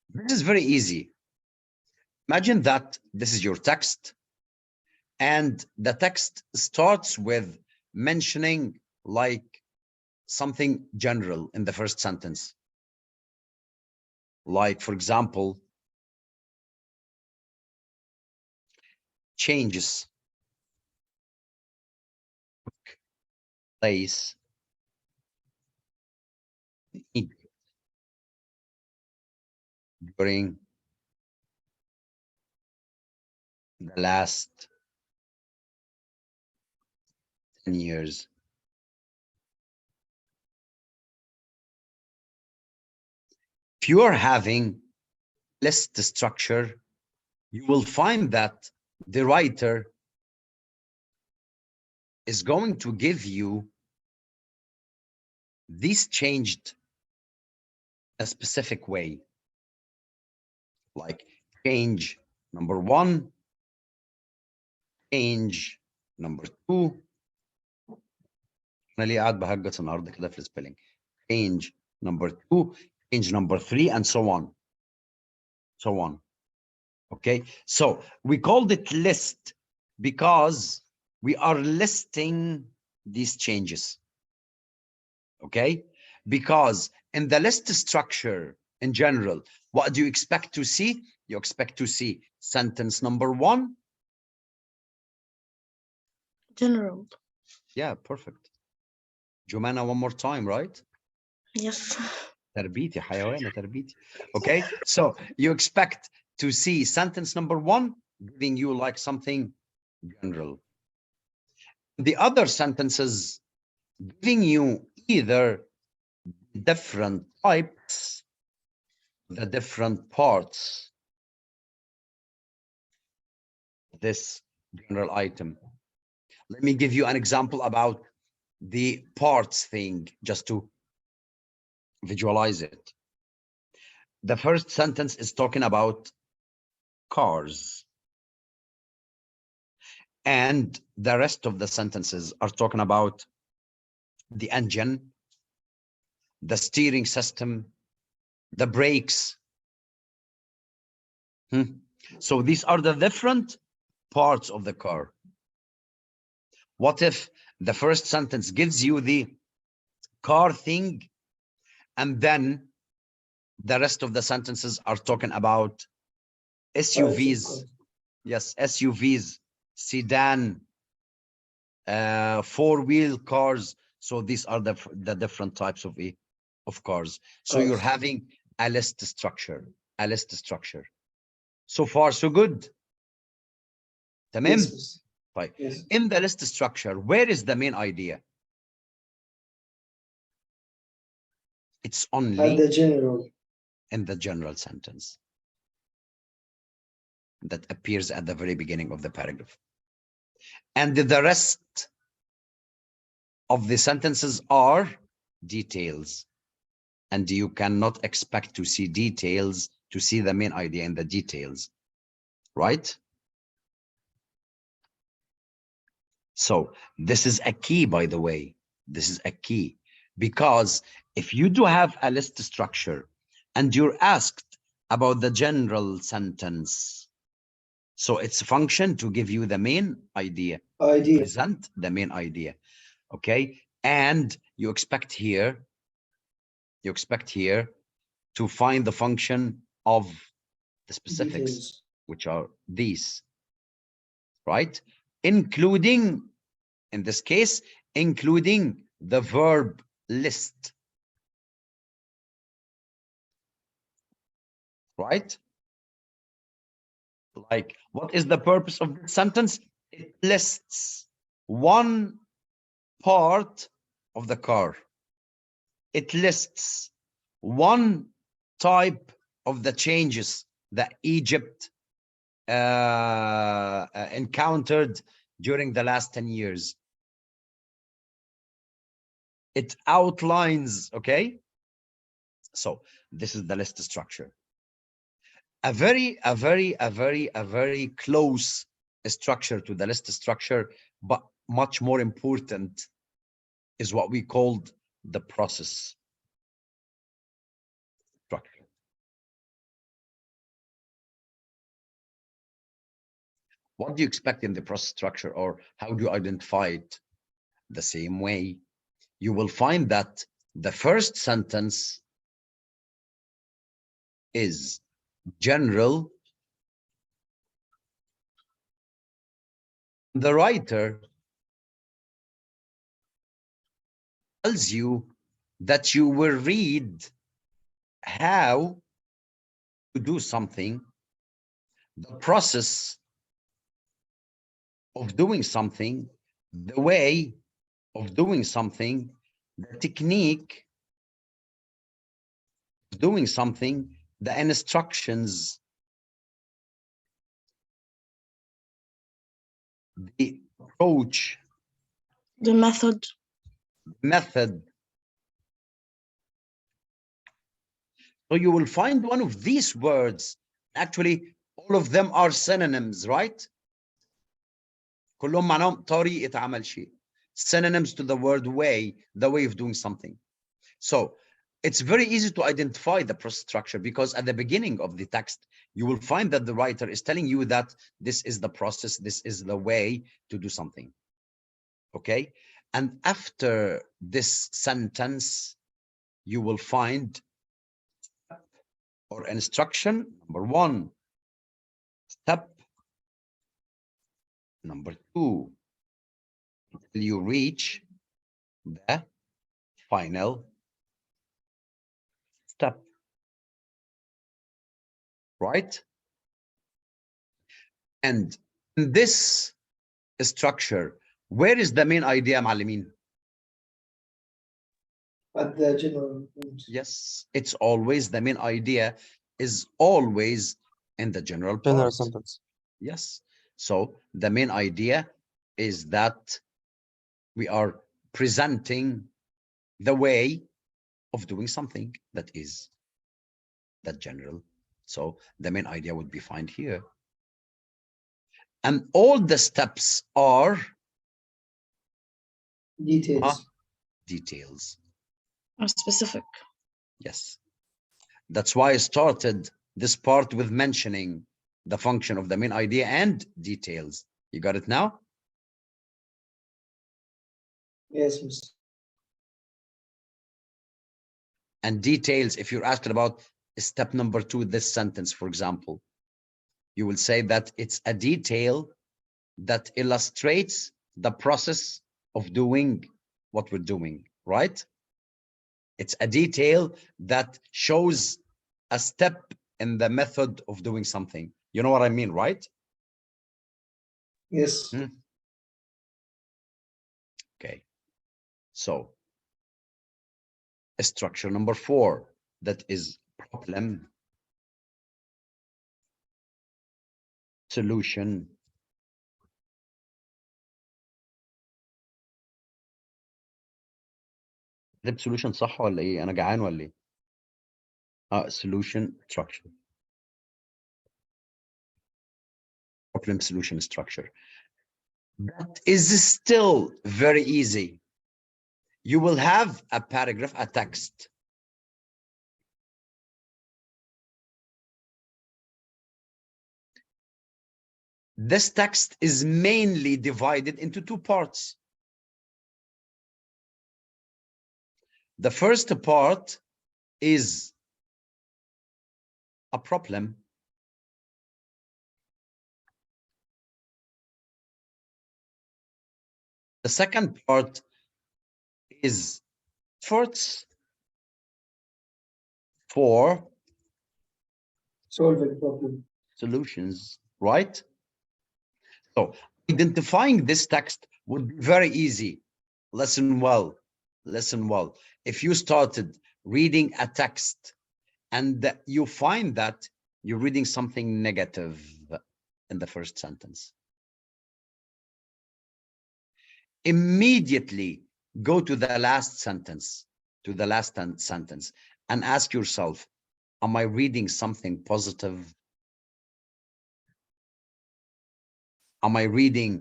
This is very easy. Imagine that this is your text, and the text starts with mentioning like something general in the first sentence. Like, for example, changes, place, need, during, the last 10 years. If you are having list structure, you will find that the writer is going to give you these changed a specific way, like change number 1, change number 2. انا ليه قاعد بهجس النهارده كده في السبيلنج. change number 2, change number 3, and so on. So on. Okay, so we called it list because we are listing these changes. Okay, because in the list structure in general, what do you expect to see? You expect to see sentence number 1. General. Yeah, perfect. Jumana, one more time, right? Yes. تربيتي حيوانة تربيتي. Okay, so you expect to see sentence number 1 giving you like something general. The other sentences giving you either different types, the different parts of this general item. Let me give you an example about the parts thing, just to visualize it. The first sentence is talking about cars. And the rest of the sentences are talking about the engine, the steering system, the brakes. So these are the different parts of the car. What if the first sentence gives you the car thing, and then the rest of the sentences are talking about SUVs? Yes, SUVs, sedan, 4-wheel cars. So these are the different types of cars. So you're having a list structure, a list structure. So far, so good. Tamam? Yes. Right. Yes. In the list structure, where is the main idea? It's At only the general. in the general sentence that appears at the very beginning of the paragraph. And the rest of the sentences are details. And you cannot expect to see details, to see the main idea in the details, right? So this is a key, by the way. This is a key, because if you do have a list structure and you're asked about the general sentence, so it's a function to give you the main idea, present the main idea, okay? And you expect here to find the function of the specifics, Details. which are these, right? Including, in this case, including the verb list, right? Like, what is the purpose of the sentence? It lists one part of the car. It lists one type of the changes that Egypt encountered during the last 10 years. It outlines, okay? So this is the list structure. A very close structure to the list structure, but much more important, is what we called the process structure. What do you expect in the process structure, or how do you identify it? The same way. You will find that the first sentence is general. The writer tells you that you will read how to do something. The process of doing something, the way of doing something, the technique of doing something, the instructions, the approach, The method. method. So you will find one of these words. Actually, all of them are synonyms, right? كلهم معناهم طريقة عمل شيء. Synonyms to the word way, the way of doing something. So it's very easy to identify the process structure, because at the beginning of the text, you will find that the writer is telling you that this is the process, this is the way to do something. Okay? And after this sentence, you will find or instruction number 1, step number 2, until you reach the final step, right? And in this structure, where is the main idea, معلمين? At the general point. Yes, it's always the main idea is always in the general General part. sentence. Yes. So the main idea is that we are presenting the way of doing something that is that general. So the main idea would be found here. And all the steps are Details. details. Or specific. Yes. That's why I started this part with mentioning the function of the main idea and details. You got it now? Yes, Mr. And details, if you're asking about step number 2, this sentence, for example, you will say that it's a detail that illustrates the process of doing what we're doing, right? It's a detail that shows a step in the method of doing something. You know what I mean, right? Yes. Okay. So structure number 4, that is problem, solution, ده solution صح ولا ايه؟ انا جعان ولا ايه؟ solution structure. Problem solution structure. That is still very easy. You will have a paragraph, a text. This text is mainly divided into 2 parts. The first part is a problem. The second part is efforts for Solving problem. solutions, right? So identifying this text would be very easy. Listen well, listen well. If you started reading a text and you find that you're reading something negative in the first sentence, immediately go to the last sentence, and ask yourself, am I reading something positive? Am I reading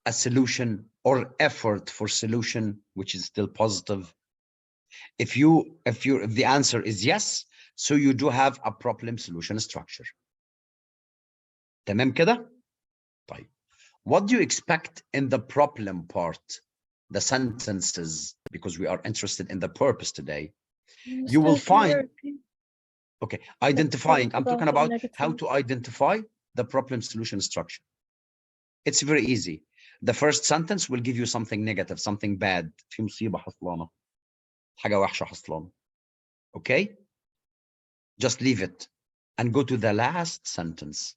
a solution or effort for solution, which is still positive? If the answer is yes, so you do have a problem solution structure. تمام كده؟ طيب. What do you expect in the problem part, the sentences, because we are interested in the purpose today? You will find, okay, identifying, I'm talking about how to identify the problem solution structure. It's very easy. The first sentence will give you something negative, something bad. في مصيبة حصلانة. حاجة وحشة حصلانة. Okay? Just leave it and go to the last sentence.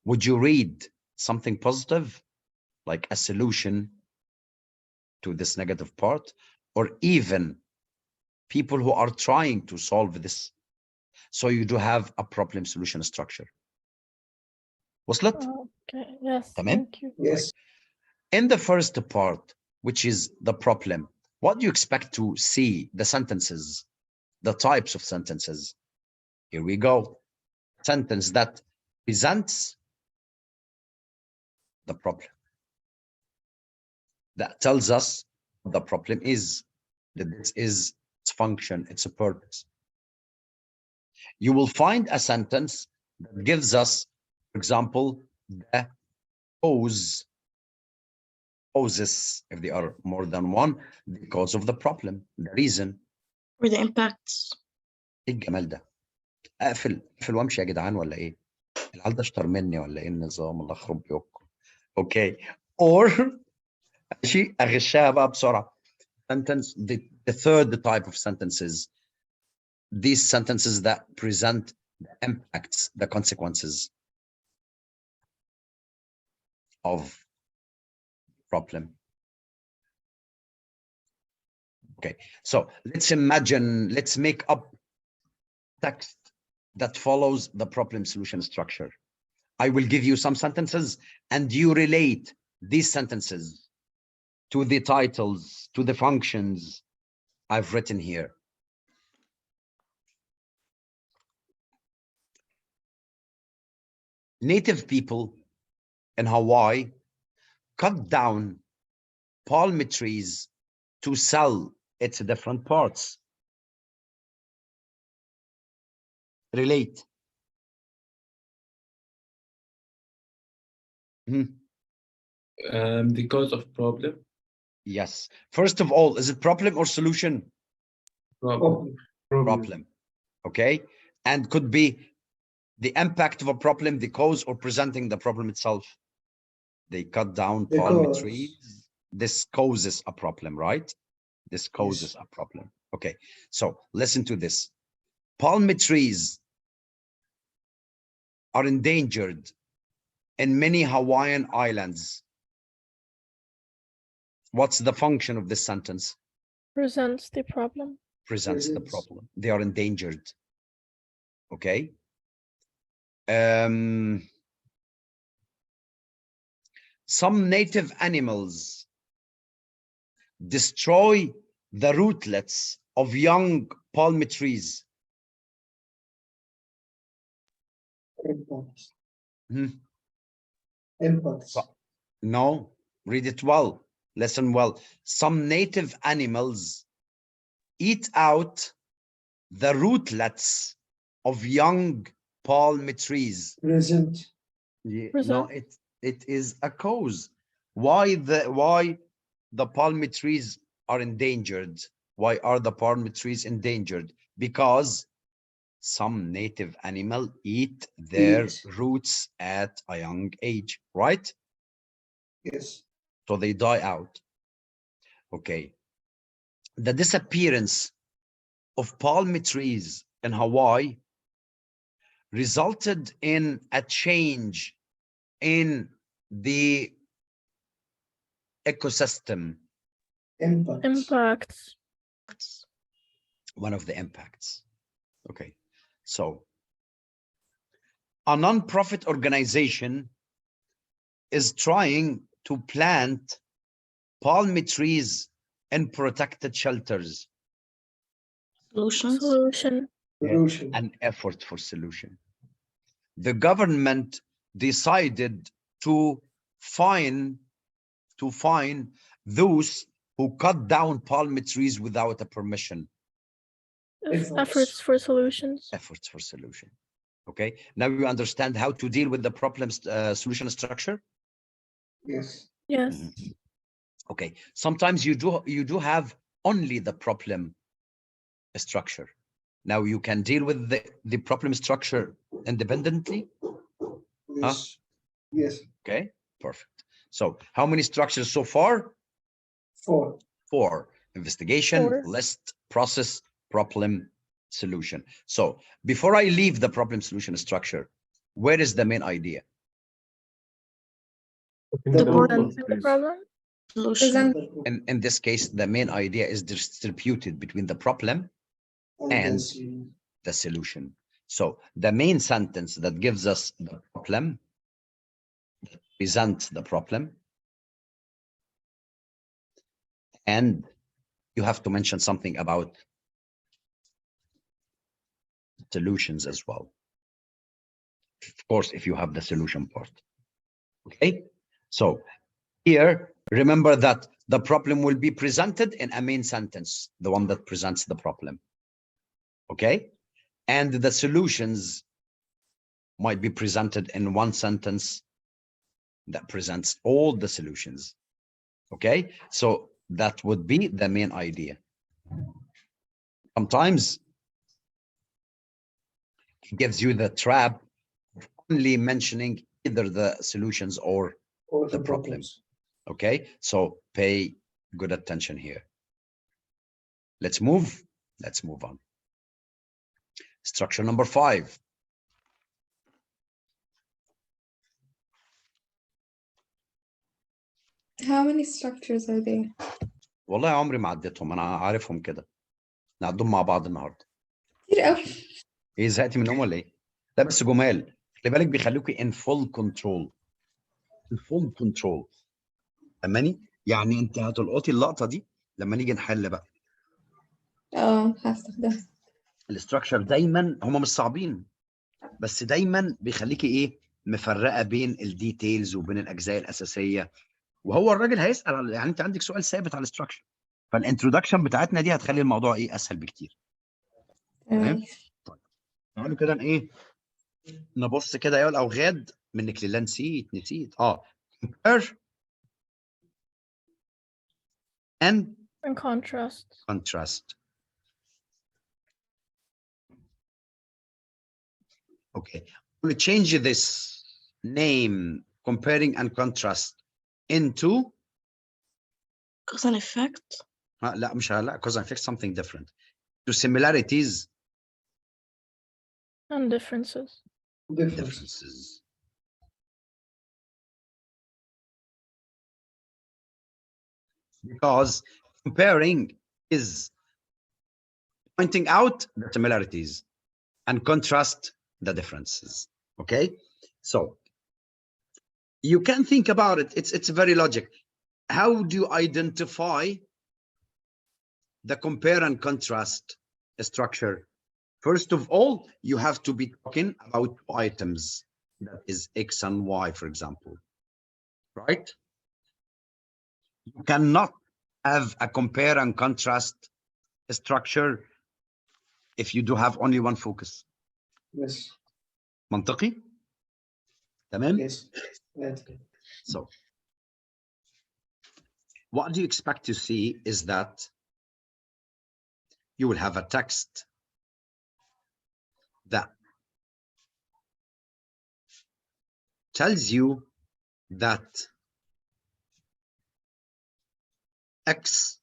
Would you read something positive, like a solution to this negative part, or even people who are trying to solve this. So you do have a problem solution structure. وصلت؟ Okay, yes, تمام؟ thank you. Yes. In the first part, which is the problem, what do you expect to see? The sentences, the types of sentences. Here we go. Sentence that presents the problem, that tells us the problem is, that this is its function, its a purpose. You will find a sentence that gives us, for example, the causes, if they are more than one, the cause of the problem, the reason. or the impacts. ايه الجمال ده؟ اقفل وامشي يا جدعان ولا ايه؟ العيال ده اشطر مني ولا ايه النظام؟ الله يخرب بيوتكم. اوكي. or ماشي اغشها بقى بسرعه. Sentence, the third type of sentences, these sentences that present the impacts, the consequences of problem. Okay, so let's imagine, let's make up text that follows the problem solution structure. I will give you some sentences and you relate these sentences to the titles, to the functions I've written here. Native people in Hawaii cut down palm trees to sell its different parts. Relate. The cause of problem. Yes. First of all, is it problem or solution? Problem. Problem. Okay. And could be the impact of a problem, the cause, or presenting the problem itself. They cut down The palm cause. trees. This causes a problem, right? This causes a problem. Okay. So listen to this. Palm trees are endangered in many Hawaiian islands. What's the function of this sentence? Presents the problem. Presents the Presents. problem. They are endangered. Okay. Some native animals destroy the rootlets of young palm trees. Impacts. Hmm. Impacts. No, read it well. Listen well. Some native animals eat out the rootlets of young palm trees. Present. Yeah, Present. no, it is a cause. Why the palm trees are endangered? Why are the palm trees endangered? Because some native animal eat their roots at a young age, right? Yes. So they die out. Okay. The disappearance of palm trees in Hawaii resulted in a change in the ecosystem. Impacts. Impacts. One of the impacts. Okay. So a non-profit organization is trying to plant palm trees in protected shelters. Solutions. Solution. Solution. An effort for solution. The government decided to fine those who cut down palm trees without a permission. Efforts for solutions. Efforts for solution. Okay, now you understand how to deal with the problem's solution structure. Yes. Yes. Okay, sometimes you do have only the problem structure. Now you can deal with the problem structure independently. Yes. Huh? Yes. Okay, perfect. So how many structures so far? 4. 4. Investigation, 4. list, process, problem, solution. So before I leave the problem solution structure, where is the main idea? The problem. The problem. Solution. Present. In this case, the main idea is distributed between the problem and the solution. So the main sentence that gives us the problem, presents the problem, and you have to mention something about solutions as well. Of course, if you have the solution part. Okay, so here, remember that the problem will be presented in a main sentence, the one that presents the problem. Okay, and the solutions might be presented in one sentence that presents all the solutions. Okay, so that would be the main idea. Sometimes it gives you the trap of only mentioning either the solutions or the problems. Okay, so pay good attention here. Let's move on. Structure number 5. How many structures are there? والله عمري ما عديتهم، انا عارفهم كده، نعدهم مع بعض النهارده. كتير قوي. ايه زهقتي منهم ولا ايه؟ لا بس جمال، خلي بالك بيخلوكي in full control. in full control. فاهماني؟ يعني انت هتلقطي اللقطه دي لما نيجي نحل بقى. هستخدمها. الاستراكشر دايما هم مش صعبين، بس دايما بيخليكي ايه؟ مفرقه بين الديتيلز وبين الاجزاء الاساسيه. وهو الراجل هيسال يعني انت عندك سؤال ثابت على الاستراكشر، فالانترودكشن بتاعتنا دي هتخلي الموضوع ايه؟ اسهل بكتير. تمام؟ طيب تعالوا كده ايه؟ نبص كده يا الاوغاد منك لله. نسيت compare and contrast. Okay, we'll change this name comparing and contrast into Cause and effect. لا مش لا cause and effect, something different. To similarities And differences. differences. Because comparing is pointing out the similarities and contrast the differences. Okay, so you can think about it. It's very logic. How do you identify the compare and contrast structure? First of all, you have to be talking about items, that is X and Y, for example, right? You cannot have a compare and contrast structure if you do have only one focus. Yes. منطقي؟ تمام؟ Yes. So, what do you expect to see is that you will have a text that tells you that X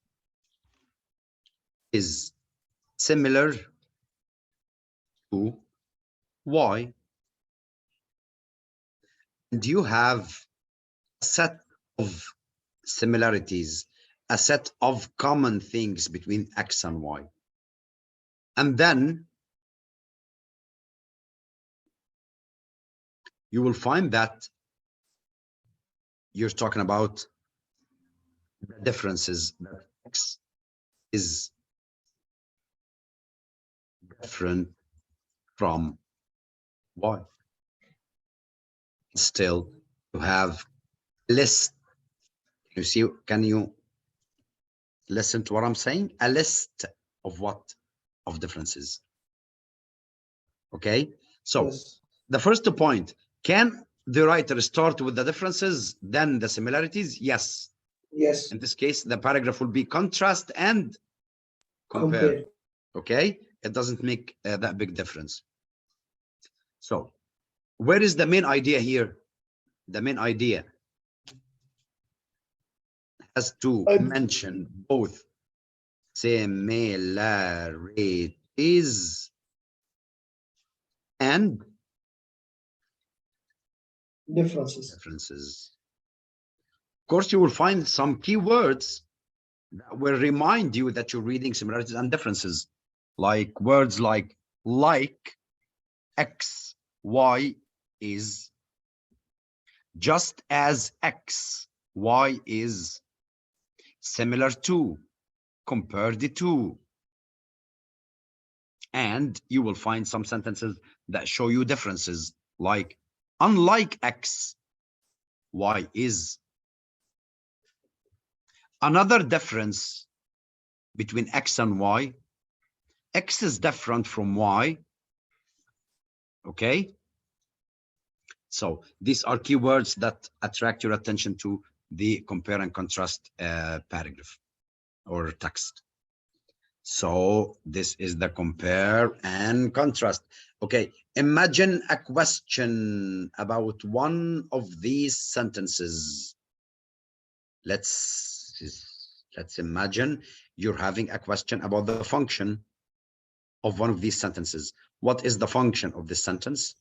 is similar to Y. And you have a set of similarities, a set of common things between X and Y. And then you will find that you're talking about the differences, that X is different from Y. Still, you have a list. You see, can you listen to what I'm saying? A list of what? Of differences. Okay, so Yes. the first point, can the writer start with the differences, then the similarities? Yes. Yes. In this case, the paragraph will be contrast and compare. Okay, it doesn't make that big difference. So where is the main idea here? The main idea has to mention both similarities and Differences. course, you will find some keywords that will remind you that you're reading similarities and differences, like words like X, Y is, just as X, Y is, similar to, compared to. And you will find some sentences that show you differences, like unlike X, Y is. Another difference between X and Y, X is different from Y. Okay, so these are keywords that attract your attention to the compare and contrast paragraph or text. So this is the compare and contrast. Okay, imagine a question about one of these sentences. Let's imagine you're having a question about the function of one of these sentences. What is the function of this sentence?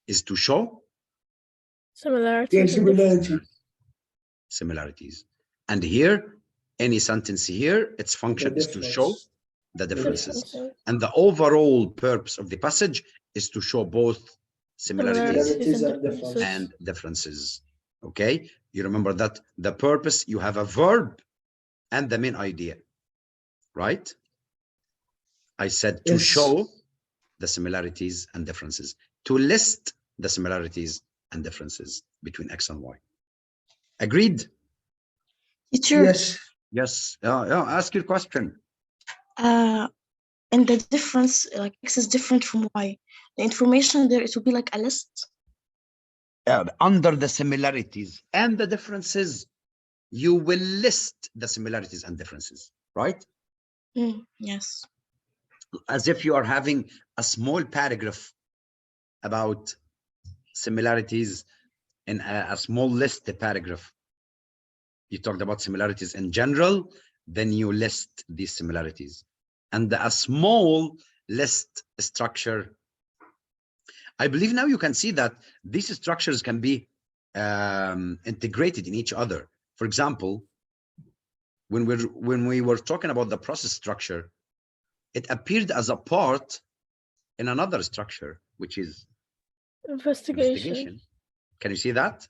Is to show Similarities. Yeah, and differences. similarity. similarities. And here, any sentence here, its function is to show the differences. Differences. And the overall purpose of the passage is to show both similarities Similarities and and differences. and differences. Okay, you remember that the purpose, you have a verb and the main idea, right? I said to Yes. show the similarities and differences, to list the similarities and differences between X and Y. Agreed? Teacher, Yes. Yes. Yeah, ask your question. and the difference, like X is different from Y. The information there, it will be like a list. Under the similarities and the differences, you will list the similarities and differences, right? Yes. As if you are having a small paragraph about similarities in a small list paragraph. You talked about similarities in general, then you list these similarities. And a small list structure, I believe now you can see that these structures can be integrated in each other. For example, when we were talking about the process structure, it appeared as a part in another structure, which is Investigation. Can you see that?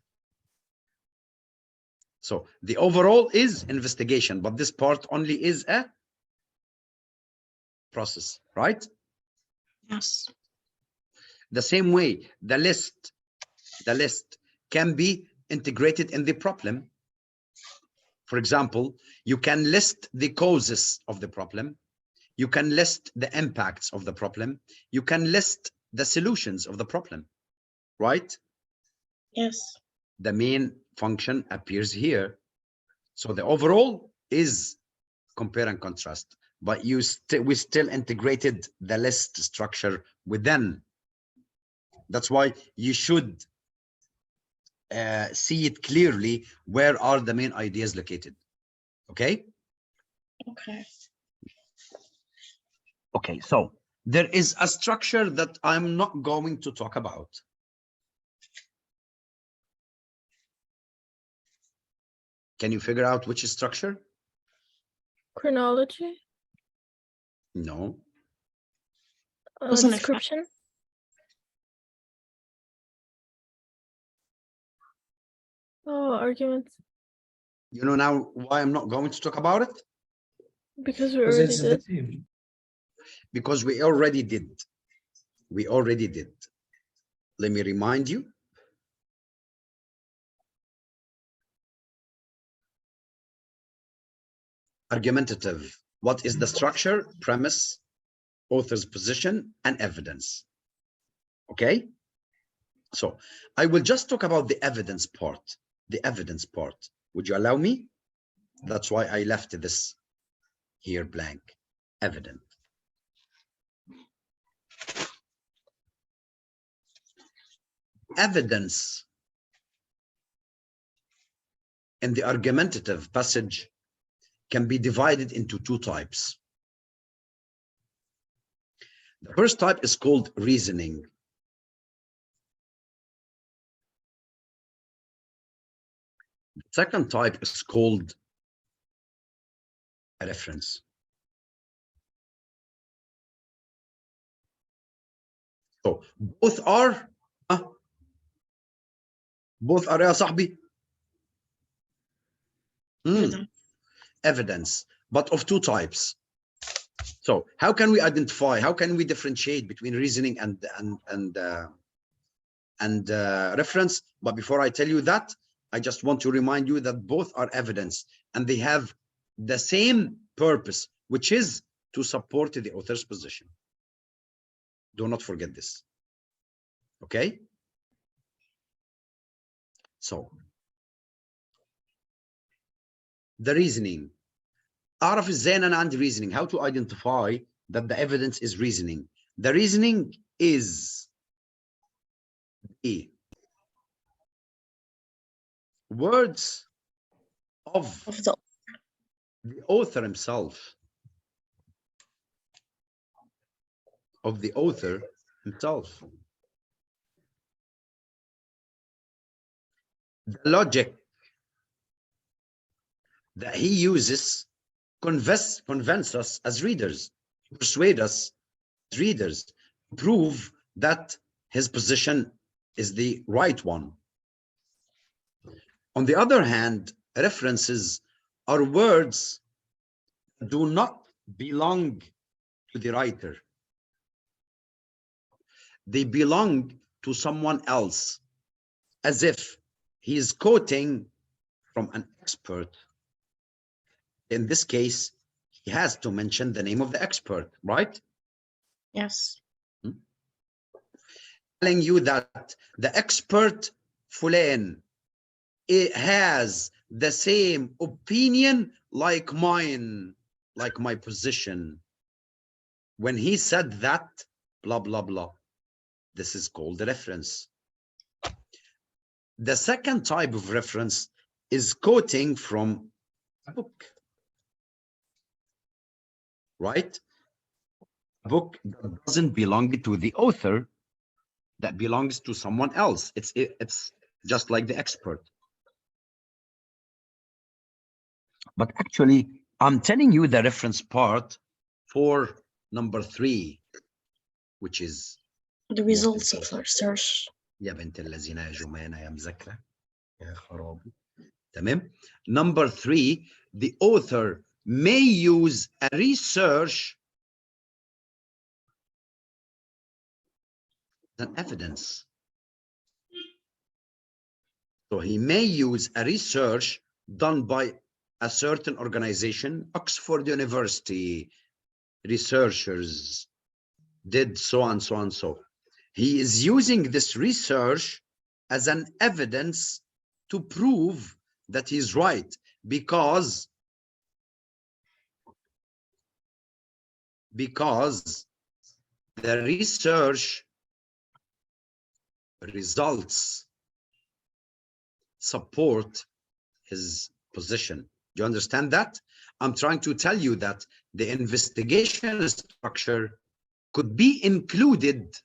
So the overall is investigation, but this part only is a process, right? Yes. The same way, the list can be integrated in the problem. For example, you can list the causes of the problem. You can list the impacts of the problem. You can list the solutions of the problem, right? Yes. The main function appears here. So the overall is compare and contrast, but we still integrated the list structure within. That's why you should see it clearly. Where are the main ideas located? Okay. Okay. Okay, so there is a structure that I'm not going to talk about. Can you figure out which structure? Chronology. No. Cause and effect. Description. Oh, arguments. You know now why I'm not going to talk about it? Because we Because already it's the did. same. Because we already did. We already did. Let me remind you. Argumentative. What is the structure, premise, author's position, and evidence? Okay. So I will just talk about the evidence part. The evidence part. Would you allow me? That's why I left this here blank. Evident. Evidence in the argumentative passage can be divided into two types. The first type is called reasoning. Second type is called a reference. So both are يا صاحبي evidence, but of two types. So how can we identify, how can we differentiate between reasoning and reference? But before I tell you that, I just want to remind you that both are evidence and they have the same purpose, which is to support the author's position. Do not forget this. Okay? So the reasoning. أعرف إزاي أنا عندي reasoning. How to identify that the evidence is reasoning. The reasoning is the words of the author himself. Of the author himself. The logic that he uses convince us as readers, persuade us as readers, prove that his position is the right one. On the other hand, references are words that do not belong to the writer. They belong to someone else, as if he is quoting from an expert. In this case, he has to mention the name of the expert, right? Yes. Telling you that the expert Fulan, it has the same opinion like mine, like my position. When he said that, blah, blah, blah. This is called a reference. The second type of reference is quoting from a book. Right? A book that doesn't belong to the author, that belongs to someone else. It's just like the expert. But actually, I'm telling you the reference part for number 3, which is the results of our search. يا بنت الذين يا جمانة يا مذاكرة يا خرابي. تمام. Number 3, the author may use a research as an evidence. So he may use a research done by a certain organization. Oxford University researchers did so and so and so. He is using this research as an evidence to prove that he's right, because the research results support his position. Do you understand that? I'm trying to tell you that the investigation structure could be included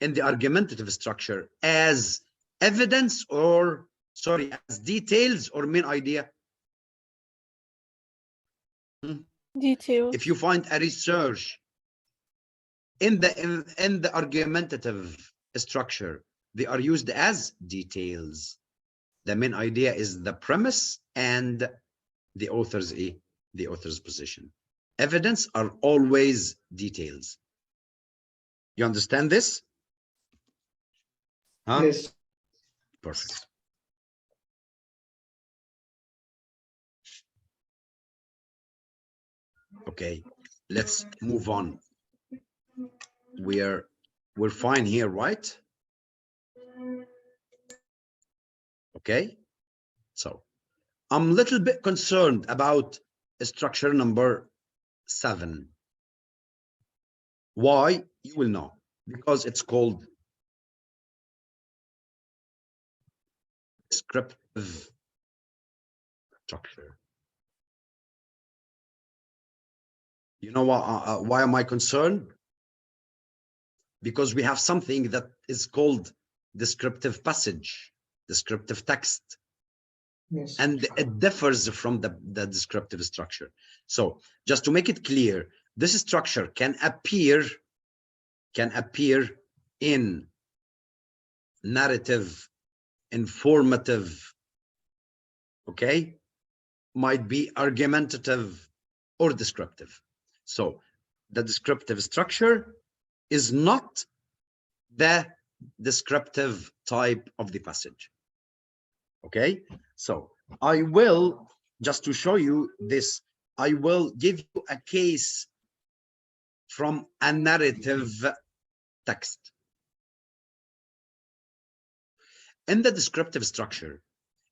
in the argumentative structure as evidence, or sorry, as details or main idea. Details. If you find a research in the argumentative structure, they are used as details. The main idea is the premise and the author's position. Evidence are always details. You understand this? Huh? Yes. Perfect. Okay, let's move on. We're fine here, right? Okay, so I'm a little bit concerned about structure number 7. Why? You will know, because it's called descriptive structure. You know why am I concerned? Because we have something that is called descriptive passage, descriptive text. Yes. and it differs from the descriptive structure. So just to make it clear, this structure can appear in narrative, informative, okay, might be argumentative or descriptive. So the descriptive structure is not the descriptive type of the passage. Okay, so I will, just to show you this, I will give you a case from a narrative text. In the descriptive structure,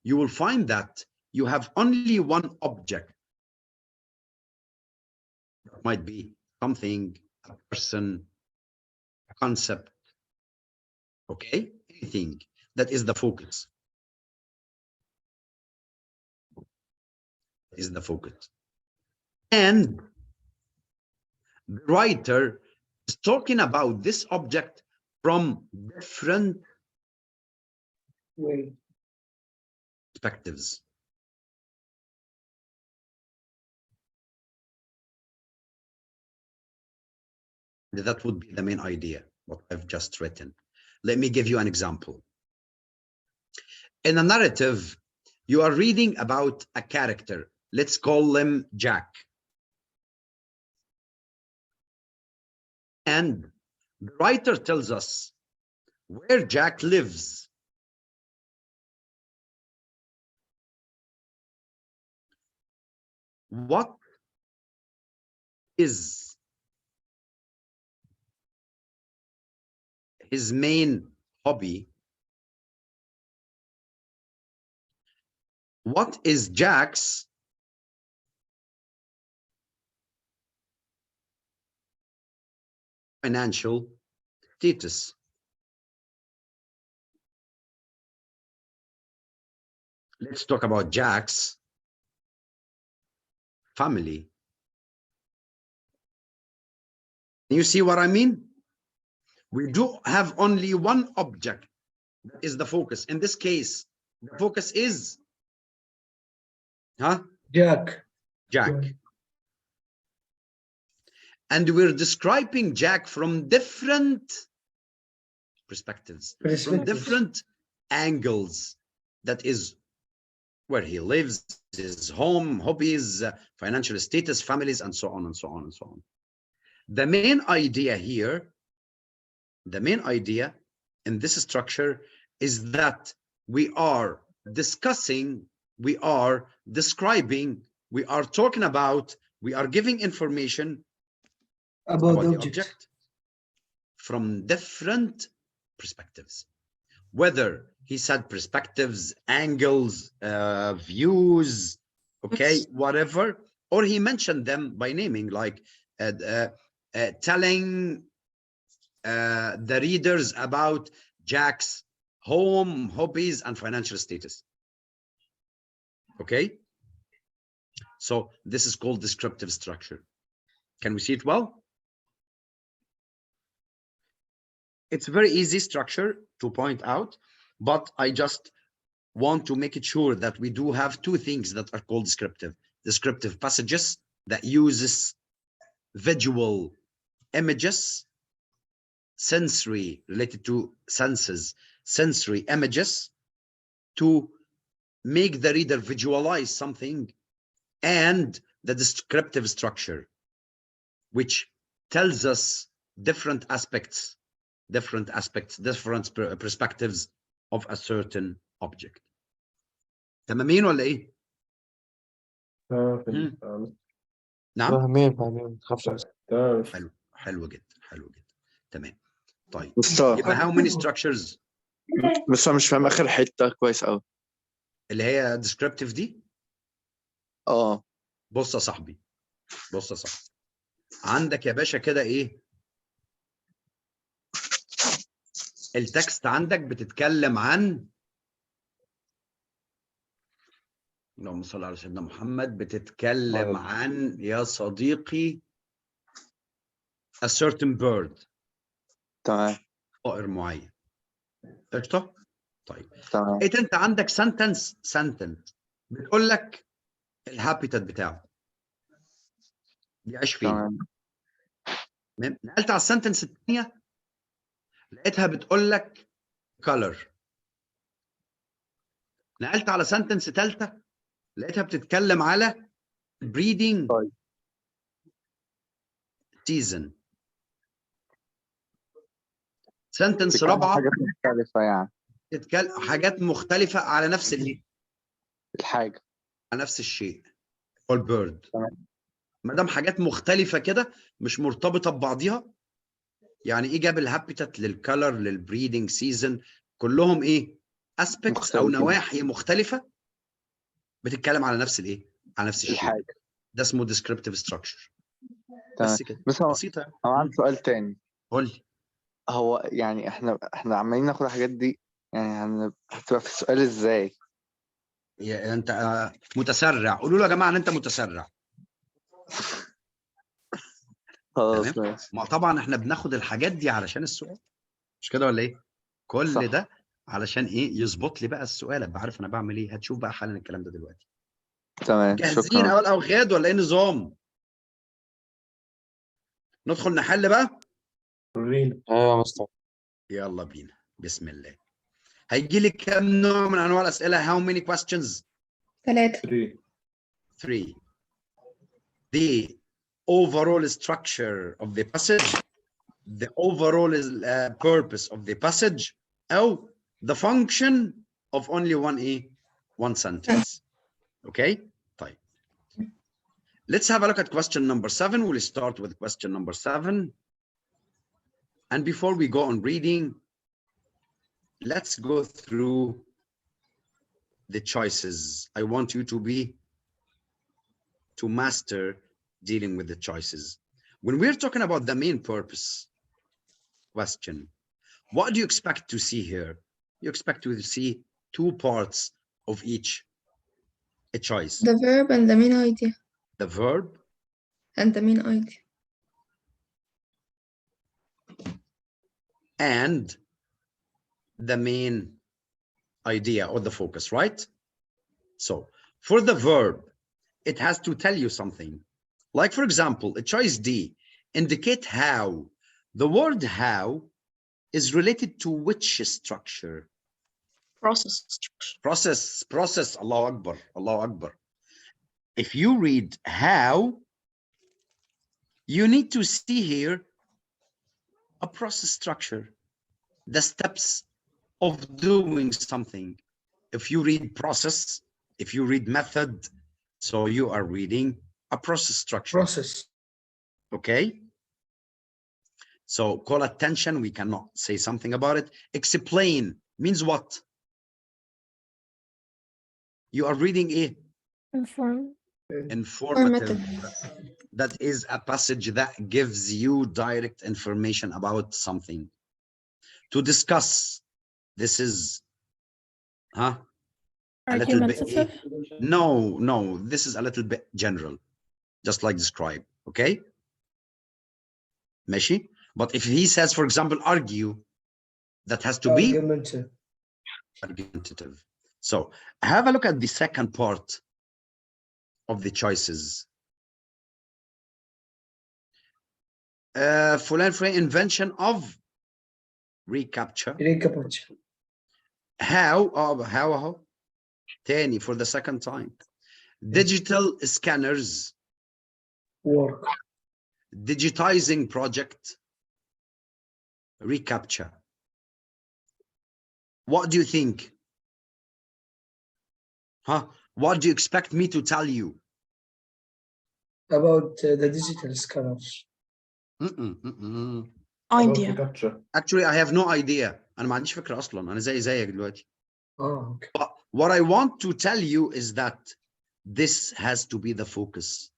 you will find that you have only one object. It might be something, a person, a concept, okay, anything that is the focus. Is the focus. And the writer is talking about this object from different Way. perspectives. That would be the main idea, what I've just written. Let me give you an example. In a narrative, you are reading about a character. Let's call him Jack. And the writer tells us where Jack lives. What is his main hobby? What is Jack's financial status? Let's talk about Jack's family. You see what I mean? We do have only one object that is the focus. In this case, the focus is Jack. Jack. And we're describing Jack from different perspectives, from different angles. That is where he lives, his home, hobbies, financial status, families, and so on and so on and so on. The main idea here, the main idea in this structure is that we are discussing, we are describing, we are talking about, we are giving information about the object from different perspectives. Whether he said perspectives, angles, views, okay, whatever, or he mentioned them by naming, like telling the readers about Jack's home, hobbies, and financial status. Okay, so this is called descriptive structure. Can we see it well? It's a very easy structure to point out, but I just want to make it sure that we do have two things that are called descriptive. Descriptive passages that uses visual images, sensory, related to senses, sensory images to make the reader visualize something, and the descriptive structure, which tells us different aspects, different perspectives of a certain object. تمامين ولا ايه؟ نعم؟ فاهمين ما تخافش. حلو، حلو جدا، حلو جدا، تمام. طيب مستر يبقى how many structures؟ بس أنا مش فاهم آخر حتة كويس أوي. اللي هي descriptive دي؟ بص يا صاحبي، بص يا صاحبي، عندك يا باشا كده ايه؟ التكست عندك بتتكلم عن، اللهم صل على سيدنا محمد، بتتكلم عن يا صديقي a certain bird. تمام. طائر معين. قشطة؟ طيب. تمام. انت عندك sentence بتقول لك الهابيتات بتاعه بيعيش فين. تمام. نقلت على السنتنس الثانيه لقيتها بتقول لك color. نقلت على سنتنس ثالثه لقيتها بتتكلم على breeding طيب. season. سنتنس بتتكلم رابعه حاجات مختلفة يعني. تتكلم حاجات مختلفه على نفس الايه؟ الحاجة. على نفس الشيء. هو البيرد. تمام. ما دام حاجات مختلفه كده مش مرتبطه ببعضيها، يعني ايه جاب الهابيتات للكالر للبريدنج سيزون، كلهم ايه؟ اسبيكتس او مختلفين. نواحي مختلفه بتتكلم على نفس الايه؟ على نفس الشيء. الحاجة. ده اسمه descriptive structure. تمام. بس كده، بس هو بسيطه يعني. عندي سؤال تاني. قول لي. هو يعني احنا عمالين ناخد الحاجات دي، يعني هتبقى في السؤال ازاي؟ انت متسرع، قولوا له يا جماعه ان انت متسرع. خلاص تمام. ماشي. ما طبعا احنا بناخد الحاجات دي علشان السؤال، مش كده ولا ايه؟ كل صح. ده علشان ايه؟ يظبط لي بقى السؤال، ابقى عارف انا بعمل ايه. هتشوف بقى حالا الكلام ده دلوقتي. تمام. جاهزين شكرا. اول اوغاد ولا ايه نظام؟ ندخل نحل بقى. ورينا. ايوه يا مستر. يلا بينا، بسم الله. هيجي لي كم نوع من انواع الاسئله؟ how many questions؟ 3. 3. 3. The overall structure of the passage, the overall purpose of the passage, أو the function of only one sentence. Okay? طيب. Let's have a look at question number 7. We'll start with question number 7. And before we go on reading, let's go through the choices. I want you to master dealing with the choices. When we're talking about the main purpose question, what do you expect to see here? You expect to see 2 parts of each a choice. The verb and the main idea. The verb And the main idea. and the main idea or the focus, right? So for the verb, it has to tell you something. Like, for example, a choice D, indicate how. The word how is related to which structure? Process structure. Process. Allahu Akbar, Allahu Akbar. If you read how, you need to see here a process structure, the steps of doing something. If you read process, if you read method, so you are reading a process structure. Process. Okay? So call attention, we cannot say something about it. Explain means what? You are reading a informative. That is a passage that gives you direct information about something. To discuss, this is a little bit. No, this is a little bit general, just like describe. Okay? Meshi? But if he says, for example, argue, that has to be argumentative. So have a look at the second part of the choices. Invention of recapture. How تاني for the second time. Digital scanners. Work. Digitizing project. Recapture. What do you think? What do you expect me to tell you? About the digital scanners. Idea. Actually, I have no idea. أنا ما عنديش فكرة أصلاً. أنا زيك دلوقتي. Okay. But what I want to tell you is that this has to be the focus.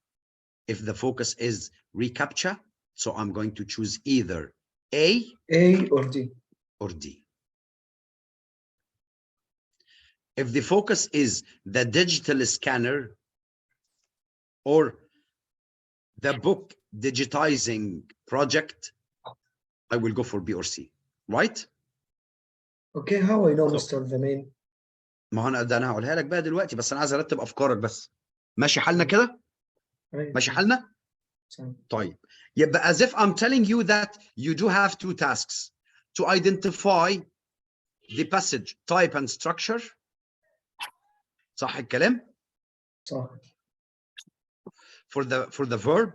If the focus is recapture, so I'm going to choose either A or D. or D. If the focus is the digital scanner or the book digitizing project, I will go for B or C, right? Okay, how I know, Mr. The main? ما هو انا هقولها لك بقى دلوقتي، بس انا عايز ارتب افكارك بس. ماشي حالنا كده؟ ماشي حالنا؟ طيب يبقى as if I'm telling you that you do have two tasks to identify the passage type and structure. صح الكلام؟ صح. for the verb,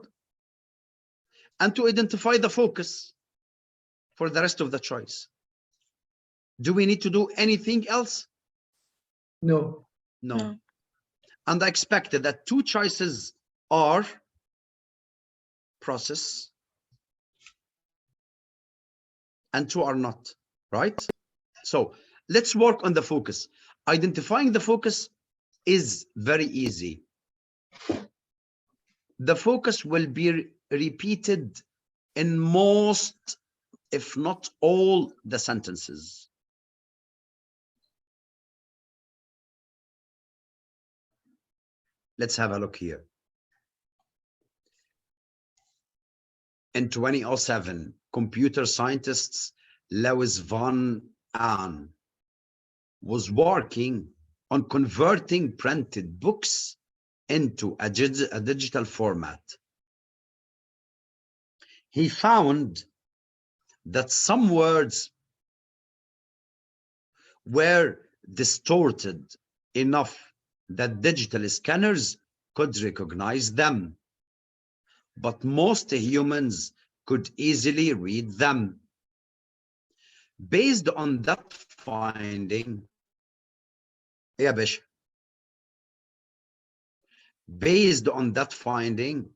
and to identify the focus for the rest of the choice. Do we need to do anything else? No. No. No. And I expected that two choices are process and two are not, right? So let's work on the focus. Identifying the focus is very easy. The focus will be repeated in most, if not all, the sentences. Let's have a look here. In 2007, computer scientists Lewis von Ahn was working on converting printed books into a digital format. He found that some words were distorted enough that digital scanners could recognize them, but most humans could easily read them. Based on that finding, based on that finding,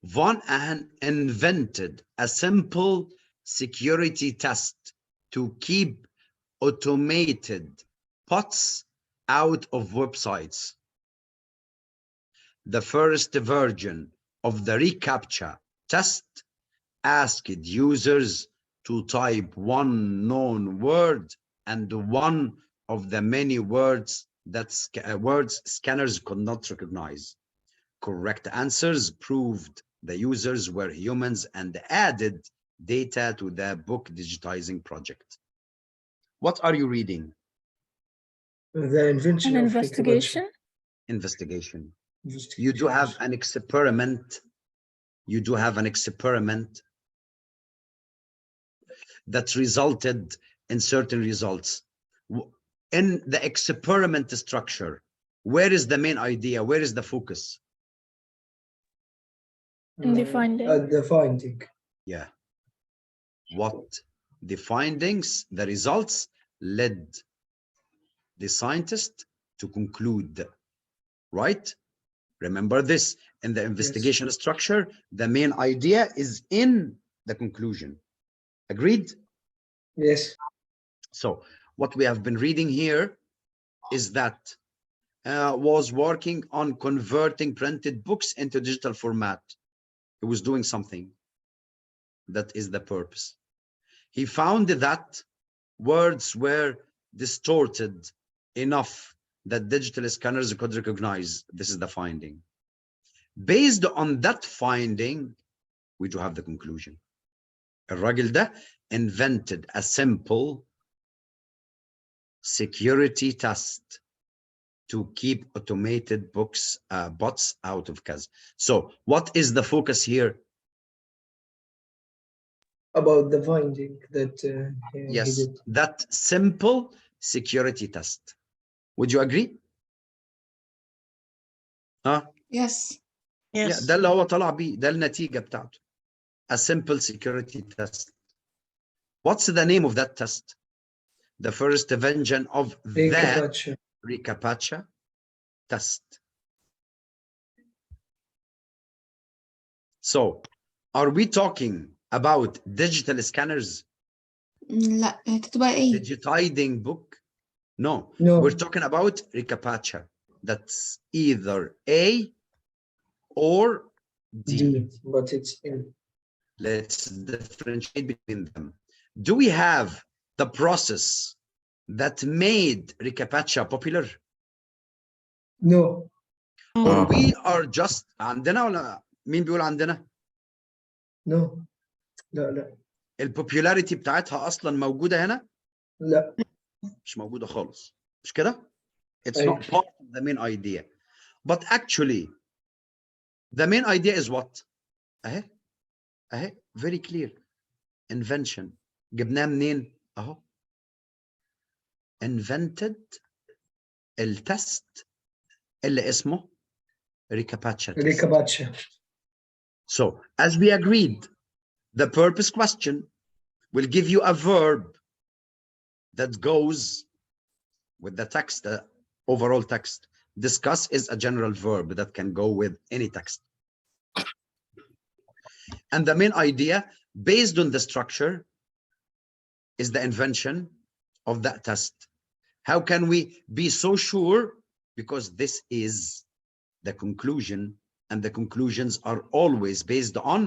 von Ahn invented a simple security test to keep automated bots out of websites. The first version of the reCAPTCHA test asked users to type one known word and one of the many words that scanners could not recognize. Correct answers proved the users were humans and added data to the book digitizing project. What are you reading? The invention An of investigation. Investigation. You do have an experiment. You do have an experiment that resulted in certain results. In the experiment structure, where is the main idea? Where is the focus? In the finding. The finding. Yeah. What the findings, the results led the scientist to conclude, right? Remember this, in the investigation structure, the main idea is in the conclusion. Agreed? Yes. So what we have been reading here is that was working on converting printed books into digital format. He was doing something. That is the purpose. He found that words were distorted enough that digital scanners could recognize. This is the finding. Based on that finding, we do have the conclusion. الراجل ده invented a simple security test to keep automated bots out of CAS. So what is the focus here? About the finding that Yes, he did. that simple security test. Would you agree? Huh? Yes. Yeah, Yes. ده اللي هو طلع بيه، ده النتيجة بتاعته. A simple security test. What's the name of that test? The first version of the reCAPTCHA test. So, are we talking about digital scanners? لا تبقى ايه؟ Digitizing book? No. No. We're talking about reCAPTCHA. That's either A or D. But it's in. Let's differentiate between them. Do we have the process that made reCAPTCHA popular? No. Or we are just عندنا ولا مين بيقول عندنا؟ No. لا. البوبولاريتي بتاعتها اصلا موجوده هنا؟ لا. مش موجودة خالص مش كده؟ It's أيوة. not part of the main idea. But actually the main idea is what? اهي very clear. Invention. جبناه منين؟ اهو. Invented التست اللي اسمه recaptcha test. Recaptcha. So as we agreed, the purpose question will give you a verb that goes with the text, the overall text. Discuss is a general verb that can go with any text. And the main idea, based on the structure, is the invention of that test. How can we be so sure? Because this is the conclusion, and the conclusions are always based on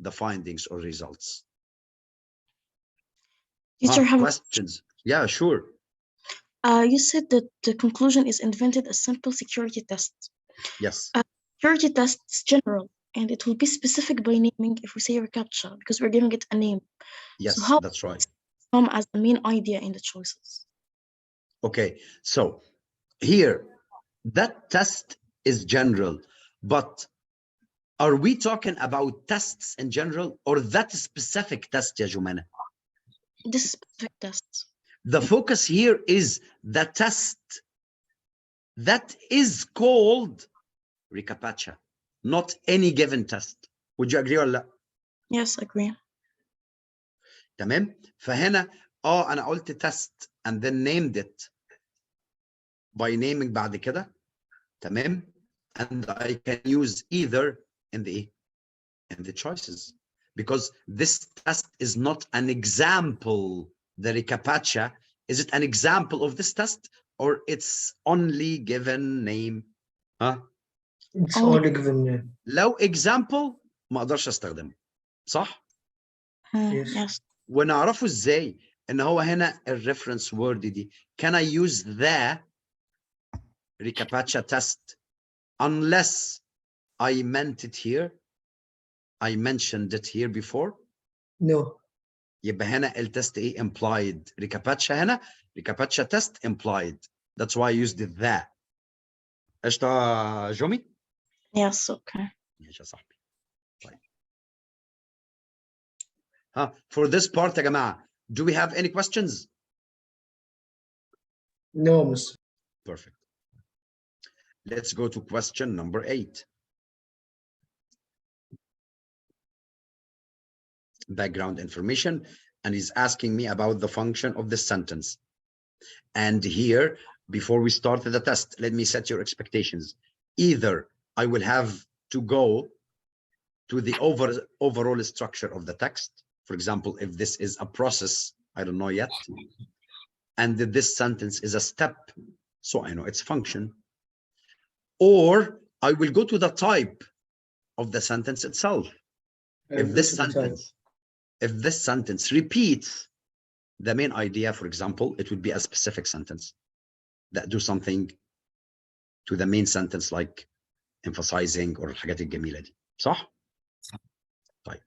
the findings or results. Teacher, have Questions? Yeah, sure. you said that the conclusion is invented a simple security test. Yes. Security test is general, and it will be specific by naming if we say recaptcha, because we're giving it a name. Yes, So how that's right. come as the main idea in the choices? Okay, so here, that test is general, but are we talking about tests in general or that specific test, ya Jumana? This specific test. The focus here is the test that is called recaptcha, not any given test. Would you agree or لا? Yes, agree. تمام؟ فهنا أنا قلت test and then named it by naming بعد كده. تمام؟ And I can use either in the choices, because this test is not an example. The recaptcha, is it an example of this test or it's only given name? It's only given name. لو example ما اقدرش استخدمه صح؟ Yes. Yes. ونعرفه ازاي ان هو هنا الريفرنس وورد دي. Can I use the recaptcha test unless I meant it here? I mentioned it here before. No. يبقى هنا التست ايه implied. recaptcha هنا recaptcha test implied. That's why I used the. قشطة جومي؟ Yes, okay. ماشي يا صاحبي. طيب. For this part يا جماعة, do we have any questions? No, Mr. Perfect. Let's go to question number 8. Background information, and he's asking me about the function of this sentence. And here, before we start the test, let me set your expectations. Either I will have to go to the overall structure of the text. For example, if this is a process, I don't know yet, and this sentence is a step, so I know its function. Or I will go to the type of the sentence itself. If this sentence repeats the main idea, for example, it would be a specific sentence that do something to the main sentence, like emphasizing or الحاجات الجميلة دي. صح؟ طيب.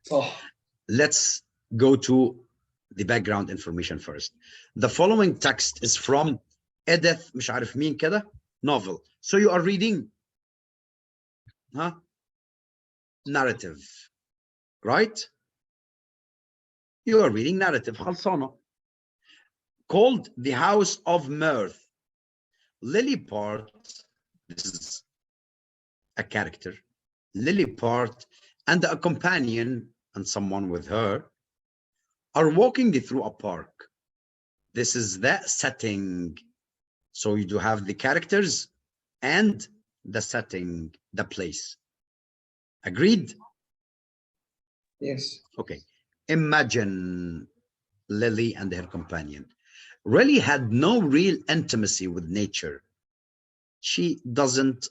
Let's go to the background information first. The following text is from Edith مش عارف مين كده novel. So you are reading narrative, right? You are reading narrative خلصانة. Called The House of Mirth. Lily Part, this is a character, Lily Part and a companion and someone with her are walking through a park. This is the setting. So you do have the characters and the setting, the place. Agreed? Yes. Okay. Imagine Lily and her companion really had no real intimacy with nature. She doesn't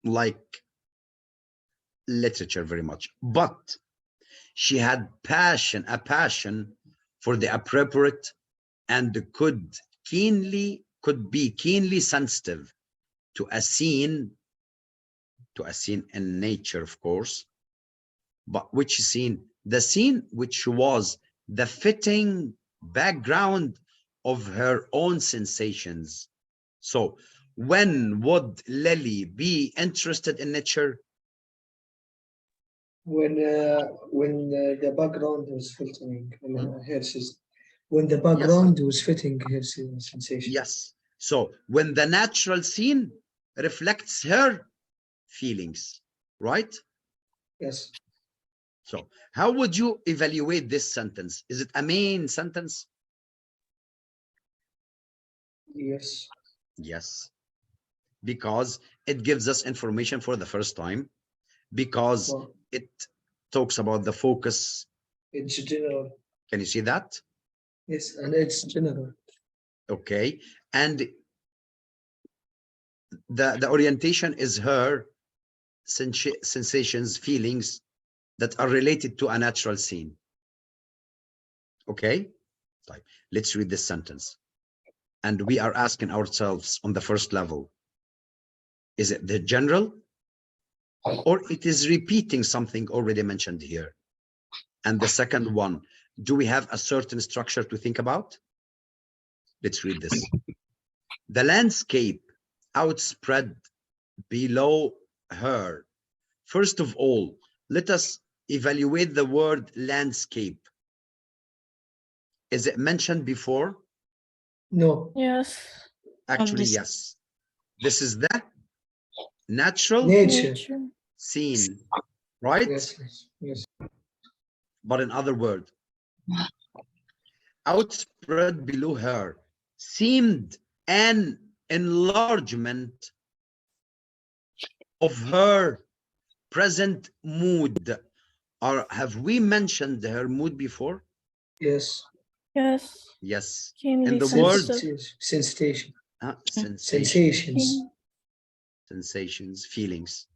like literature very much, but she had a passion for the appropriate, and could be keenly sensitive to a scene in nature, of course. But which scene? The scene which was the fitting background of her own sensations. So when would Lily be interested in nature? When the background was filtering her system. When the background was fitting her sensation. Yes. So when the natural scene reflects her feelings, right? Yes. So how would you evaluate this sentence? Is it a main sentence? Yes. Yes. Because it gives us information for the first time, because Well, it talks about the focus. it's general. Can you see that? Yes, and it's general. Okay. And the orientation is her sensations, feelings that are related to a natural scene. Okay. Let's read this sentence. And we are asking ourselves on the first level, is it the general, or it is repeating something already mentioned here? And the second one, do we have a certain structure to think about? Let's read this. The landscape outspread below her. First of all, let us evaluate the word landscape. Is it mentioned before? No. Yes. Actually, yes. This is the natural Nature. scene, right? Yes, yes. But in other words, outspread below her seemed an enlargement of her present mood. Or have we mentioned her mood before? Yes. Yes. Yes. Keenly In the word sensation. sensations, sensations, feelings.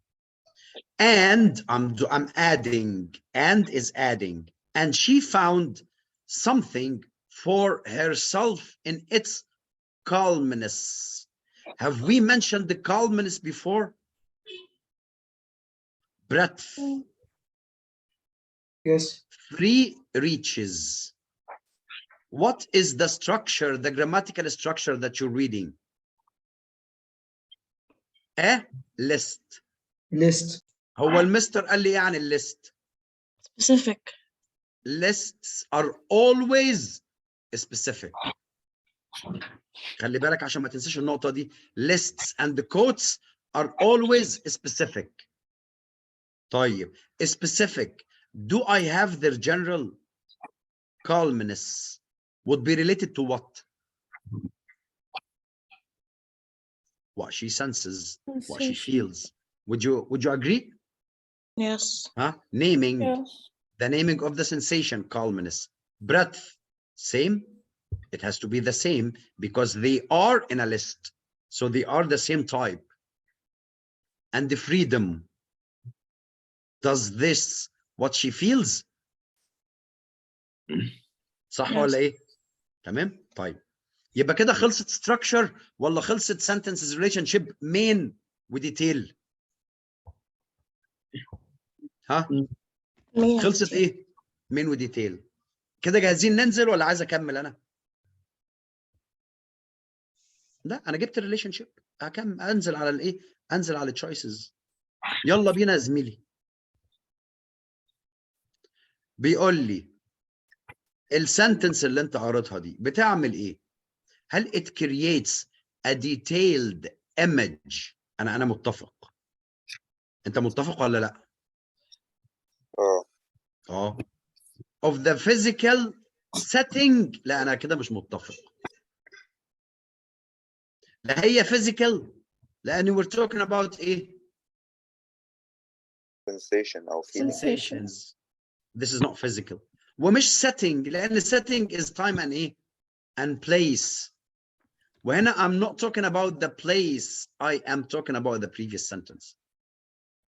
And I'm adding, and is adding, and she found something for herself in its calmness. Have we mentioned the calmness before? Breadth. Yes. Free reaches. What is the structure, the grammatical structure that you're reading? A list. List. هو المستر قال لي يعني الليست. Specific. Lists are always specific. خلي بالك عشان ما تنساش النقطة دي. Lists and the quotes are always specific. طيب, specific. Do I have their general? Calmness would be related to what? What she senses, what she feels. Would you agree? Yes. Huh? Naming. Yes. The naming of the sensation, calmness. Breadth, same. It has to be the same because they are in a list. So they are the same type. And the freedom. Does this what she feels? صح ولا ايه؟ تمام؟ طيب. يبقى كده خلصت structure ولا خلصت sentences relationship main وديتيل؟ ها؟ خلصت ايه؟ main وديتيل. كده جاهزين ننزل ولا عايز اكمل انا؟ لا انا جبت الريليشن شيب. هكمل انزل على الايه؟ انزل على التشويسز. يلا بينا يا زميلي. بيقول لي السنتنس اللي انت قريتها دي بتعمل ايه؟ هل it creates a detailed image؟ انا متفق. انت متفق ولا لا؟ of the physical setting. لا انا كده مش متفق. لا هي physical لان we're talking about ايه؟ sensation أو feeling. sensations. This is not physical. ومش setting لان setting is time and ايه؟ and place. وهنا I'm not talking about the place. I am talking about the previous sentence.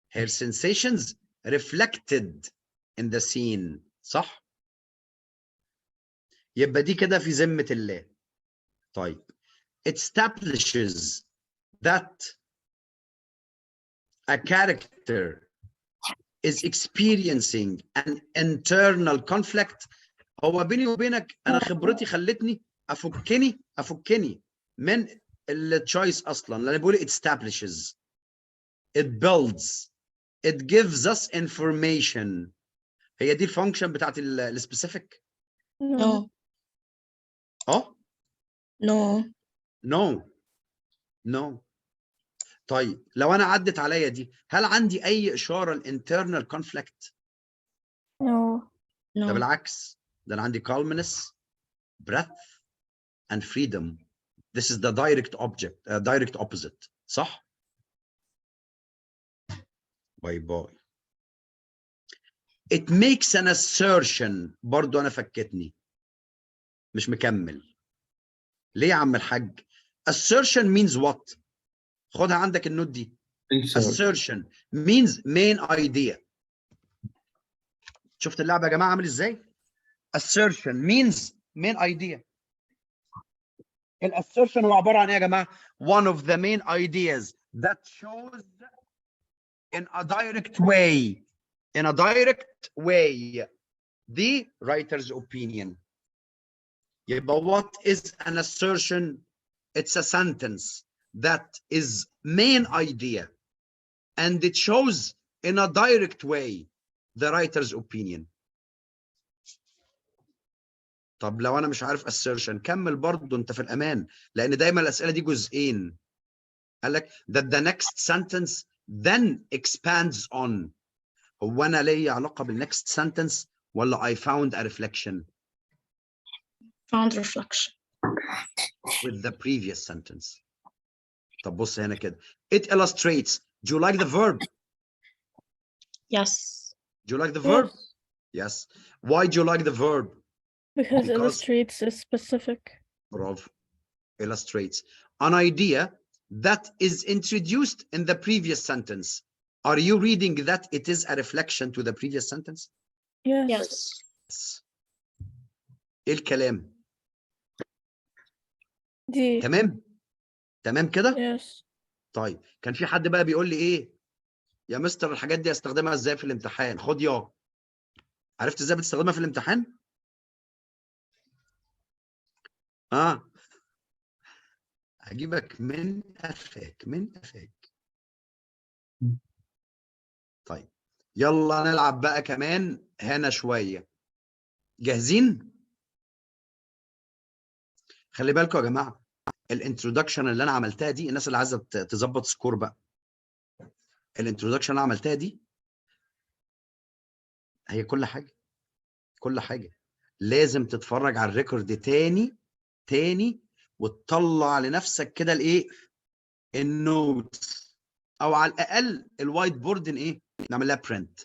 Her sensations reflected in the scene. صح؟ يبقى دي كده في ذمة الله. طيب. It establishes that a character is experiencing an internal conflict. هو بيني وبينك أنا خبرتي خلتني افكني من التشويس اصلا، لان بقول it establishes, it builds, it gives us information. هي دي الفانكشن بتاعت السبيسيفيك. No. اه No. نو. طيب لو انا عدت عليا دي، هل عندي اي اشاره الانترنال كونفليكت؟ No. ده No. بالعكس، ده انا عندي calmness, breath and freedom. This is the direct opposite. صح؟ باي باي. It makes an assertion. برضو انا فكتني مش مكمل. ليه يا عم الحاج؟ assertion means what؟ خدها عندك النوت دي. assertion means main idea. شفت اللعبه يا جماعه عامل ازاي؟ assertion means main idea. الassertion هو عباره عن ايه يا جماعه؟ one of the main ideas that shows in a direct way the writer's opinion. يبقى what is an assertion? It's a sentence that is main idea and it shows in a direct way the writer's opinion. طب لو انا مش عارف assertion، كمل برضه انت في الامان، لان دايما الاسئله دي جزئين. قال لك that the next sentence then expands on. هو انا ليا علاقه بالnext sentence ولا I found a reflection Found reflection. with the previous sentence. طب بص هنا كده. It illustrates. Do you like the verb? Yes. Do you like the verb? Yes. Why do you like the verb? Because Because- illustrates is specific. Bravo. Illustrates an idea that is introduced in the previous sentence. Are you reading that it is a reflection to the previous sentence? Yes. Yes. ايه الكلام؟ D. تمام كده؟ Yes. طيب كان في حد بقى بيقول لي ايه يا مستر الحاجات دي استخدمها ازاي في الامتحان؟ خد يا عرفت ازاي بتستخدمها في الامتحان؟ هجيبك من قفاك. طيب يلا نلعب بقى كمان هنا شويه. جاهزين؟ خلي بالكم يا جماعه الانترودكشن اللي انا عملتها دي، الناس اللي عايزه تظبط سكور بقى، الانترودكشن اللي انا عملتها دي هي كل حاجه. لازم تتفرج على الريكورد تاني وتطلع لنفسك كده الايه النوتس، او على الاقل الوايت بورد ايه نعمل لها برنت.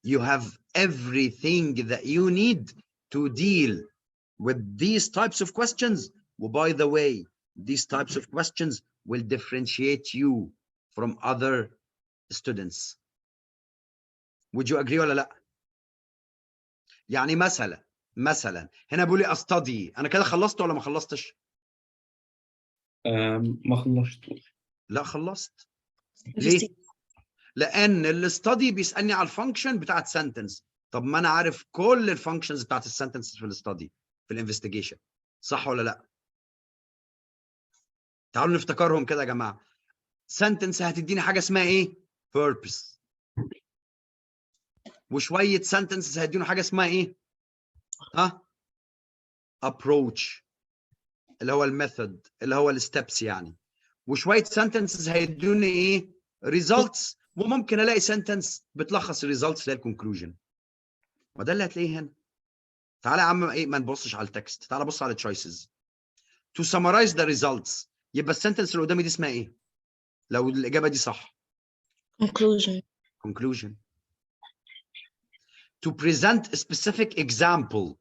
You have everything that you need to deal with these types of questions. By the way, these types of questions will differentiate you from other students. Would you agree ولا لا؟ يعني مثلا هنا بيقول لي استدي، انا كده خلصت ولا ما خلصتش؟ ما خلصتوش. لا خلصت. ليه؟ لان الاستدي بيسالني على الفانكشن بتاعت سنتنس. طب ما انا عارف كل الفانكشنز بتاعت السنتنس في الاستدي في الانفستيجيشن، صح ولا لا؟ تعالوا نفتكرهم كده يا جماعه. سنتنس هتديني حاجه اسمها ايه؟ purpose. وشويه سنتنسز هيديني حاجه اسمها ايه؟ approach اللي هو الميثود اللي هو الستبس يعني. وشويه سنتنسز هيدوني ايه؟ results. وممكن الاقي سنتنس بتلخص الريزلتس اللي هي الكونكلوجن. وده اللي هتلاقيه هنا. تعالى يا عم ايه ما نبصش على التكست، تعالى بص على التشويسز. to summarize the results. يبقى السنتنس اللي قدامي دي اسمها ايه؟ لو الاجابه دي صح. conclusion. To present a specific example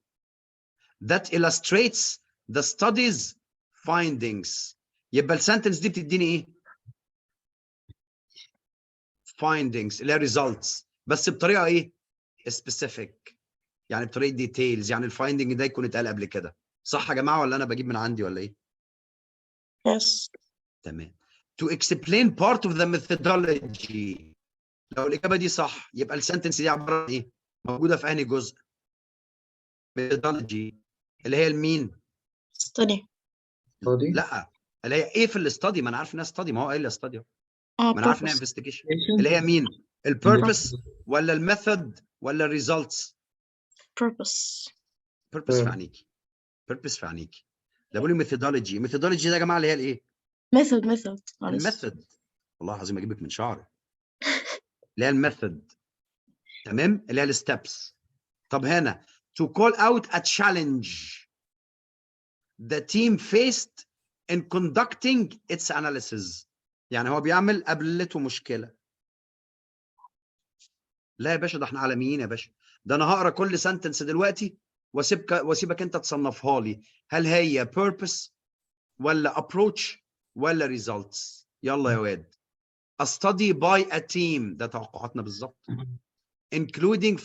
that illustrates the study's findings. يبقى السنتنس دي بتديني ايه؟ findings اللي هي results، بس بطريقه ايه؟ specific، يعني بطريقه details، يعني الفايندنج ده يكون اتقال قبل كده. صح يا جماعه ولا انا بجيب من عندي ولا ايه؟ Yes. تمام. To explain part of the methodology. لو الاجابه دي صح يبقى السنتنس دي عباره عن ايه؟ موجوده في انهي جزء؟ methodology. اللي هي المين؟ study. لا، اللي هي ايه في الاستادي؟ ما انا عارف انها استادي، ما هو قايل استادي، ما انا عارف انها purpose. انفستيجيشن. اللي هي مين؟ البيربس ولا الميثود ولا الريزلتس؟ purpose. بيربس في عينيكي، بيربس في عينيكي. ده بيقول لي ميثودولوجي، ميثودولوجي ده يا جماعه اللي هي الايه؟ method معلش. الميثود. والله العظيم اجيبك من شعري. اللي هي الميثود، تمام، اللي هي الستبس. طب هنا to call out a challenge the team faced in conducting its analysis. يعني هو بيعمل قابلته مشكله. لا يا باشا، ده احنا عالميين يا باشا. ده انا هقرا كل سنتنس دلوقتي واسيبك انت تصنفها لي، هل هي purpose ولا approach ولا results. يلا يا واد. A study by a team، ده توقعاتنا بالظبط. Including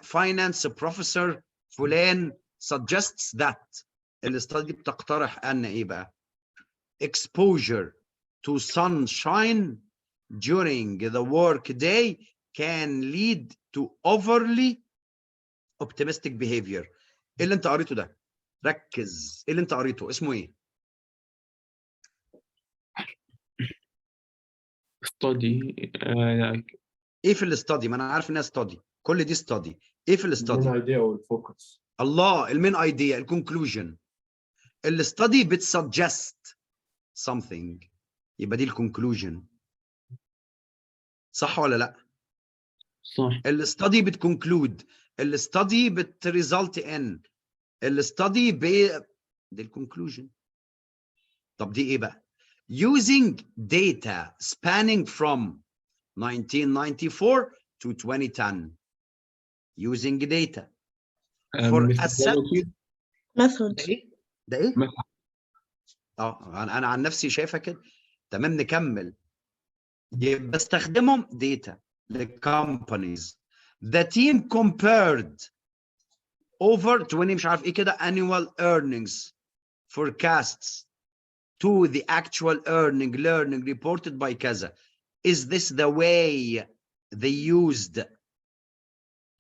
finance professor فلان suggests that. الاستادي بتقترح ان ايه بقى؟ Exposure to sunshine during the work day can lead to overly optimistic behavior. ايه اللي انت قريته ده؟ ركز، ايه اللي انت قريته؟ اسمه ايه؟ study ايه في الاستادي؟ ما انا عارف انها استادي، كل دي استادي. ايه في الاستادي؟ main idea or focus. الله، المين ايديا، الكونكلوجن. الاستادي بتسجست something، يبقى دي الكونكلوجن. صح ولا لا؟ صح. الاستادي بتكونكلود، الاستادي بتريزلت ان، الاستادي دي الكونكلوجن. طب دي ايه بقى؟ using data spanning from 1994 to 2010. using data for a set. methodology. method. ده ايه؟ ده ايه؟ انا عن نفسي شايفها كده. تمام، نكمل. يبقى استخدمهم data للكومبانيز. The team compared over 20 مش عارف ايه كده annual earnings forecasts to the actual learning reported by كذا. Is this the way they used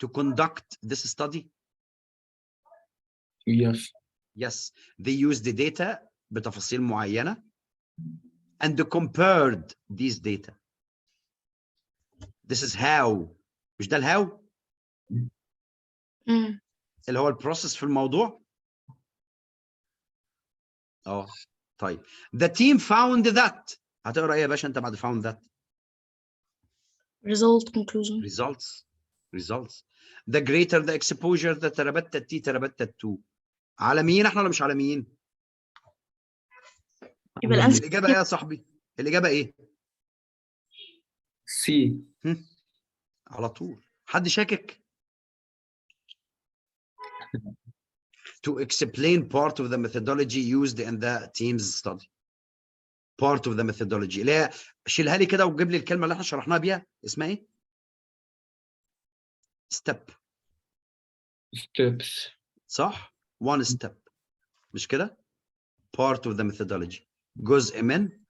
to conduct this study? Yes. Yes, they used the data بتفاصيل معينة and compared these data. This is how. مش ده الهاو اللي هو البروسيس في الموضوع. طيب the team found that. هتقرا ايه يا باشا انت بعد found that؟ result conclusion. results. The greater the exposure the تربتت تي تربتت تو. عالميين احنا ولا مش عالميين؟ يبقى الانسر الاجابه ايه يا صاحبي؟ الاجابه ايه؟ C. على طول. حد شاكك؟ To explain part of the methodology used in the team's study. part of the methodology اللي هي شيلها لي كده وجيب لي الكلمه اللي احنا شرحناها بيها، اسمها ايه؟ step. steps. صح؟ one step، مش كده؟ part of the methodology، جزء من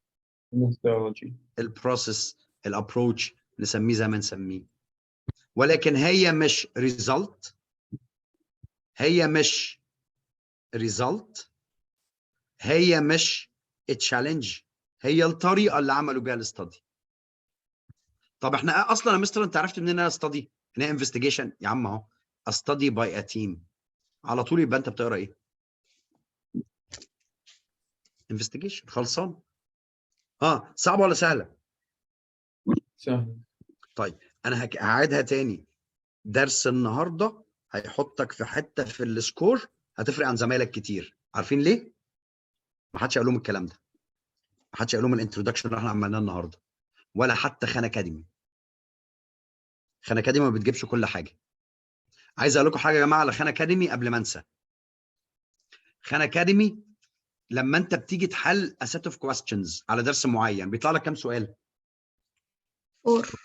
methodology. البروسيس، الابروتش، نسميه زي ما نسميه. ولكن هي مش result، هي مش result، هي مش تشالنج، هي الطريقه اللي عملوا بيها الاستادي. طب احنا اصلا يا مستر انت عرفت منين انها استادي؟ انها انفستيجيشن يا عم اهو. استادي باي ا تيم، على طول يبقى انت بتقرا ايه؟ انفستيجيشن. خلصان؟ صعبه ولا سهله؟ سهل. طيب انا هعيدها تاني. درس النهارده هيحطك في حته في السكور هتفرق عن زمايلك كتير. عارفين ليه؟ ما حدش قال لهم الكلام ده، ما حدش قال لهم الانترودكشن اللي احنا عملناه النهارده، ولا حتى خان اكاديمي. خان اكاديمي ما بتجيبش كل حاجه. عايز اقول لكم حاجه يا جماعه على خان اكاديمي قبل ما انسى. خان اكاديمي لما انت بتيجي تحل a set of questions على درس معين بيطلع لك كام سؤال؟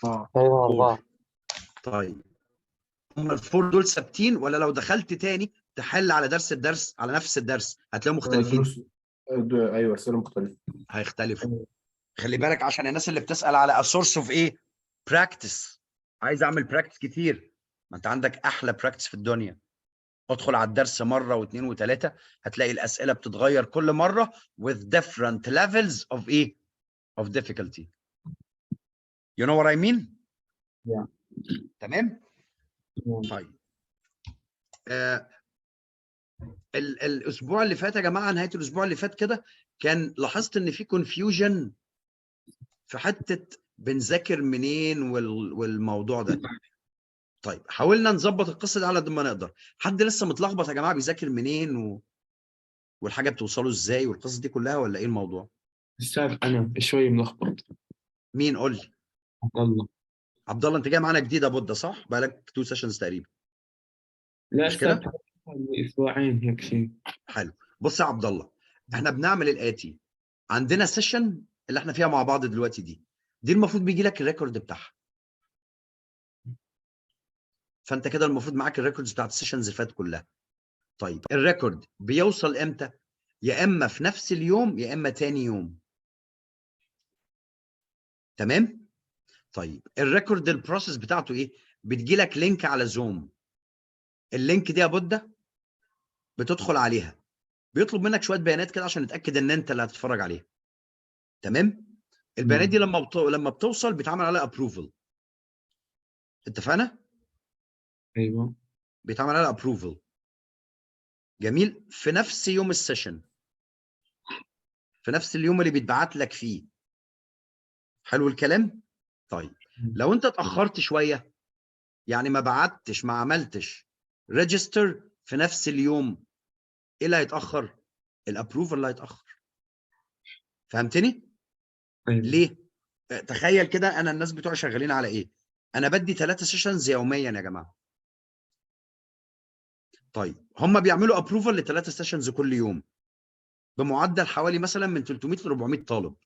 4. ايوه 4. طيب هم الفور دول ثابتين ولا لو دخلت تاني تحل على الدرس على نفس الدرس هتلاقيهم مختلفين؟ ايوه اسئله مختلفه. هيختلفوا. خلي بالك عشان الناس اللي بتسأل على a source of ايه؟ practice. عايز اعمل براكتس كتير، ما انت عندك احلى براكتس في الدنيا ادخل على الدرس مره واثنين وثلاثه، هتلاقي الاسئله بتتغير كل مره with different levels of ايه؟ of difficulty. You know what I mean؟ Yeah. تمام؟ طيب الاسبوع اللي فات يا جماعه، نهايه الاسبوع اللي فات كده، كان لاحظت ان في confusion في حته بنذاكر منين والموضوع ده. طيب حاولنا نظبط القصه دي على قد ما نقدر. حد لسه متلخبط يا جماعه بيذاكر منين والحاجه بتوصله ازاي والقصص دي كلها، ولا ايه الموضوع؟ أستاذ أنا شوي ملخبط. مين قول لي؟ عبد الله. عبد الله، انت جاي معانا جديد يا بودة صح؟ بقالك 2 سيشنز تقريبا. لا مش أستاذ، كده؟ أسبوعين هيك شيء. حلو. بص يا عبد الله، احنا بنعمل الاتي. عندنا سيشن اللي احنا فيها مع بعض دلوقتي دي المفروض بيجي لك الريكورد بتاعها. فانت كده المفروض معاك الريكوردز بتاعت السيشنز اللي فاتت كلها. طيب الريكورد بيوصل امتى؟ يا اما في نفس اليوم يا اما تاني يوم. تمام؟ طيب الريكورد البروسيس بتاعته ايه؟ بتجي لك لينك على زوم. اللينك دي يا بودة بتدخل عليها، بيطلب منك شويه بيانات كده عشان نتاكد ان انت اللي هتتفرج عليها. تمام؟ البيانات دي لما بتوصل بيتعمل عليها ابروفل. اتفقنا؟ أيوه. بيتعمل عليها ابروفل. جميل. في نفس يوم السيشن، في نفس اليوم اللي بيتبعت لك فيه. حلو الكلام؟ طيب لو انت اتاخرت شويه، يعني ما بعتش، ما عملتش ريجستر في نفس اليوم، ايه اللي هيتاخر؟ الابروفل اللي هيتاخر. فهمتني؟ أيوه. ليه؟ تخيل كده، انا الناس بتوع شغالين على ايه؟ انا بدي 3 سيشنز يوميا يا جماعه. طيب هم بيعملوا ابروفل ل3 سيشنز كل يوم بمعدل حوالي مثلا من 300 ل 400 طالب.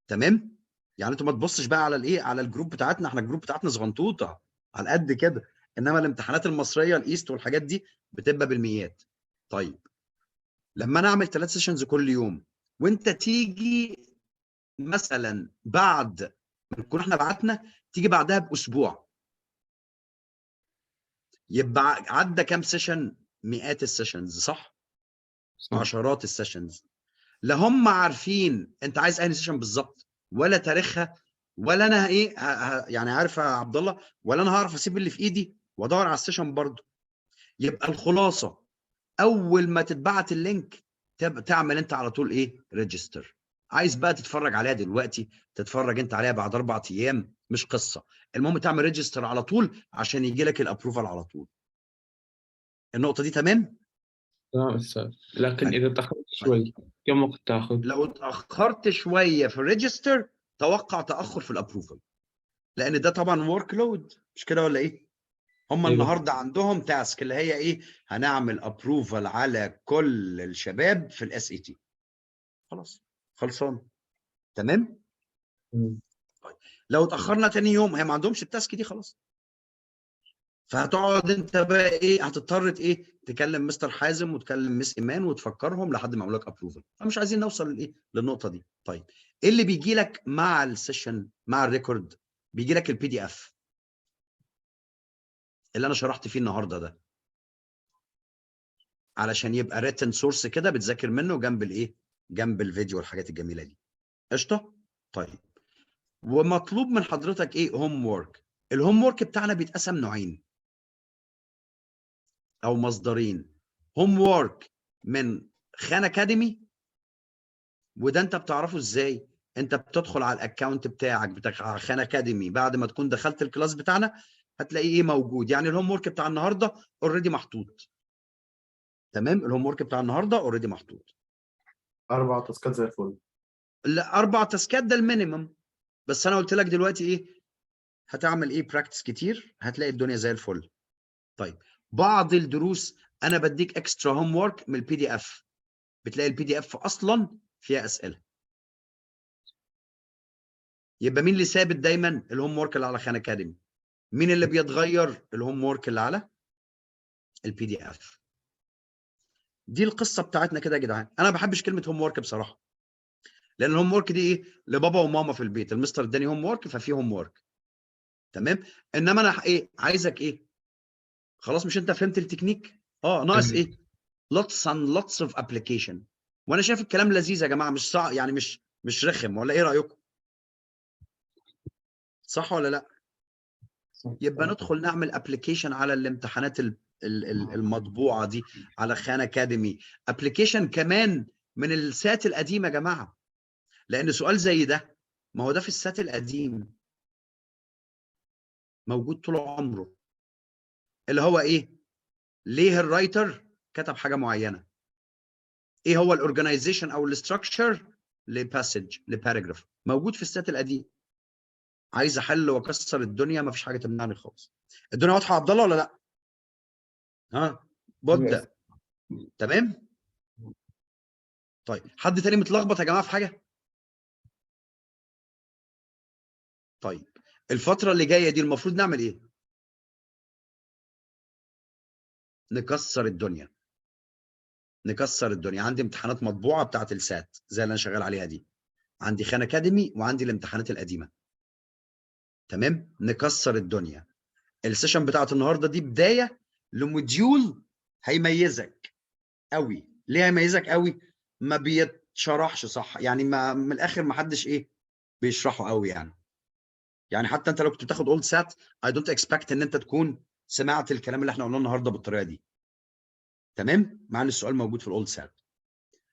تمام؟ يعني انت ما تبصش بقى على الايه، على الجروب بتاعتنا، احنا الجروب بتاعتنا صغنطوطه على قد كده، انما الامتحانات المصريه الايست والحاجات دي بتبقى بالميات. طيب لما انا اعمل 3 سيشنز كل يوم وانت تيجي مثلا بعد ما نكون احنا بعتنا، تيجي بعدها باسبوع، يبقى عدى كام سيشن؟ مئات السيشنز، صح؟ عشرات السيشنز. لا هم عارفين انت عايز اي سيشن بالظبط ولا تاريخها، ولا انا ايه يعني عارف يا عبد الله، ولا انا هعرف اسيب اللي في ايدي وادور على السيشن برضه. يبقى الخلاصه، اول ما تتبعت اللينك تعمل انت على طول ايه؟ ريجستر. عايز بقى تتفرج عليها دلوقتي، تتفرج انت عليها بعد 4 ايام، مش قصه. المهم تعمل ريجستر على طول عشان يجي لك الابروفال على طول. النقطه دي تمام؟ تمام أستاذ، لكن إذا تأخرت شوي كم وقت تأخذ؟ لو اتاخرت شويه في الريجستر، توقع تاخر في الابروفال، لان ده طبعا ورك لود، مش كده ولا ايه؟ هم أيوه. النهارده عندهم تاسك اللي هي ايه؟ هنعمل ابروفال على كل الشباب في الاس اي تي. خلاص، خلصان. تمام؟ طيب لو اتاخرنا تاني يوم، هي ما عندهمش التاسك دي خلاص. فهتقعد انت بقى ايه؟ هتضطر ايه؟ تكلم مستر حازم وتكلم مس ايمان وتفكرهم لحد ما يعملوا لك ابروفل. فمش عايزين نوصل لايه؟ للنقطه دي. طيب ايه اللي بيجي لك مع السيشن، مع الريكورد؟ بيجي لك البي دي اف اللي انا شرحت فيه النهارده ده، علشان يبقى ريتن سورس كده بتذاكر منه جنب الايه؟ جنب الفيديو والحاجات الجميله دي. قشطه؟ طيب ومطلوب من حضرتك ايه؟ هوم وورك. الهوم وورك بتاعنا بيتقسم نوعين او مصدرين. هوم وورك من خان اكاديمي، وده انت بتعرفه ازاي؟ انت بتدخل على الاكونت بتاعك بتاع خان اكاديمي بعد ما تكون دخلت الكلاس بتاعنا، هتلاقيه ايه؟ موجود. يعني الهوم وورك بتاع النهارده اوريدي محطوط. تمام؟ الهوم وورك بتاع النهارده اوريدي محطوط. 4 تاسكات زي الفل. لا 4 تاسكات ده المينيمم، بس انا قلت لك دلوقتي ايه؟ هتعمل ايه؟ براكتس كتير، هتلاقي الدنيا زي الفل. طيب بعض الدروس انا بديك اكسترا هوم وورك من البي دي اف، بتلاقي البي دي اف اصلا فيها اسئله. يبقى مين اللي ثابت دايما؟ الهوم وورك اللي على خان اكاديمي. مين اللي بيتغير؟ الهوم وورك اللي على البي دي اف. دي القصه بتاعتنا كده يا جدعان. انا ما بحبش كلمه هوم وورك بصراحه، لان الهوم وورك دي ايه؟ لبابا وماما في البيت. المستر اداني هوم وورك ففي هوم وورك. تمام؟ انما انا ايه؟ عايزك ايه؟ خلاص مش انت فهمت التكنيك؟ ناقص ايه؟ lots and lots of application. وانا شايف الكلام لذيذ يا جماعه، مش صعب يعني، مش رخم، ولا ايه رايكم؟ صح ولا لا؟ يبقى ندخل نعمل ابلكيشن على الامتحانات المطبوعه دي على خان اكاديمي، ابلكيشن كمان من السات القديمه يا جماعه، لان سؤال زي ده ما هو ده في السات القديم موجود طول عمره، اللي هو ايه؟ ليه الرايتر كتب حاجه معينه؟ ايه هو الاورجنايزيشن او الاستراكشر لباسج لباراجراف؟ موجود في السات القديم. عايز احل واكسر الدنيا، ما فيش حاجه تمنعني خالص. الدنيا واضحه يا عبد الله ولا لا؟ بودة تمام. طيب حد تاني متلخبط يا جماعه في حاجه؟ طيب الفتره اللي جايه دي المفروض نعمل ايه؟ نكسر الدنيا، نكسر الدنيا. عندي امتحانات مطبوعه بتاعه السات زي اللي انا شغال عليها دي، عندي خان اكاديمي وعندي الامتحانات القديمه. تمام، نكسر الدنيا. السيشن بتاعت النهارده دي بدايه لموديول هيميزك قوي. ليه هيميزك قوي؟ ما بيتشرحش صح يعني، ما من الاخر ما حدش ايه بيشرحه قوي يعني حتى انت لو كنت بتاخد اولد سات اي دونت اكسبكت ان انت تكون سمعت الكلام اللي احنا قلناه النهارده بالطريقه دي. تمام، مع ان السؤال موجود في الاولد سات.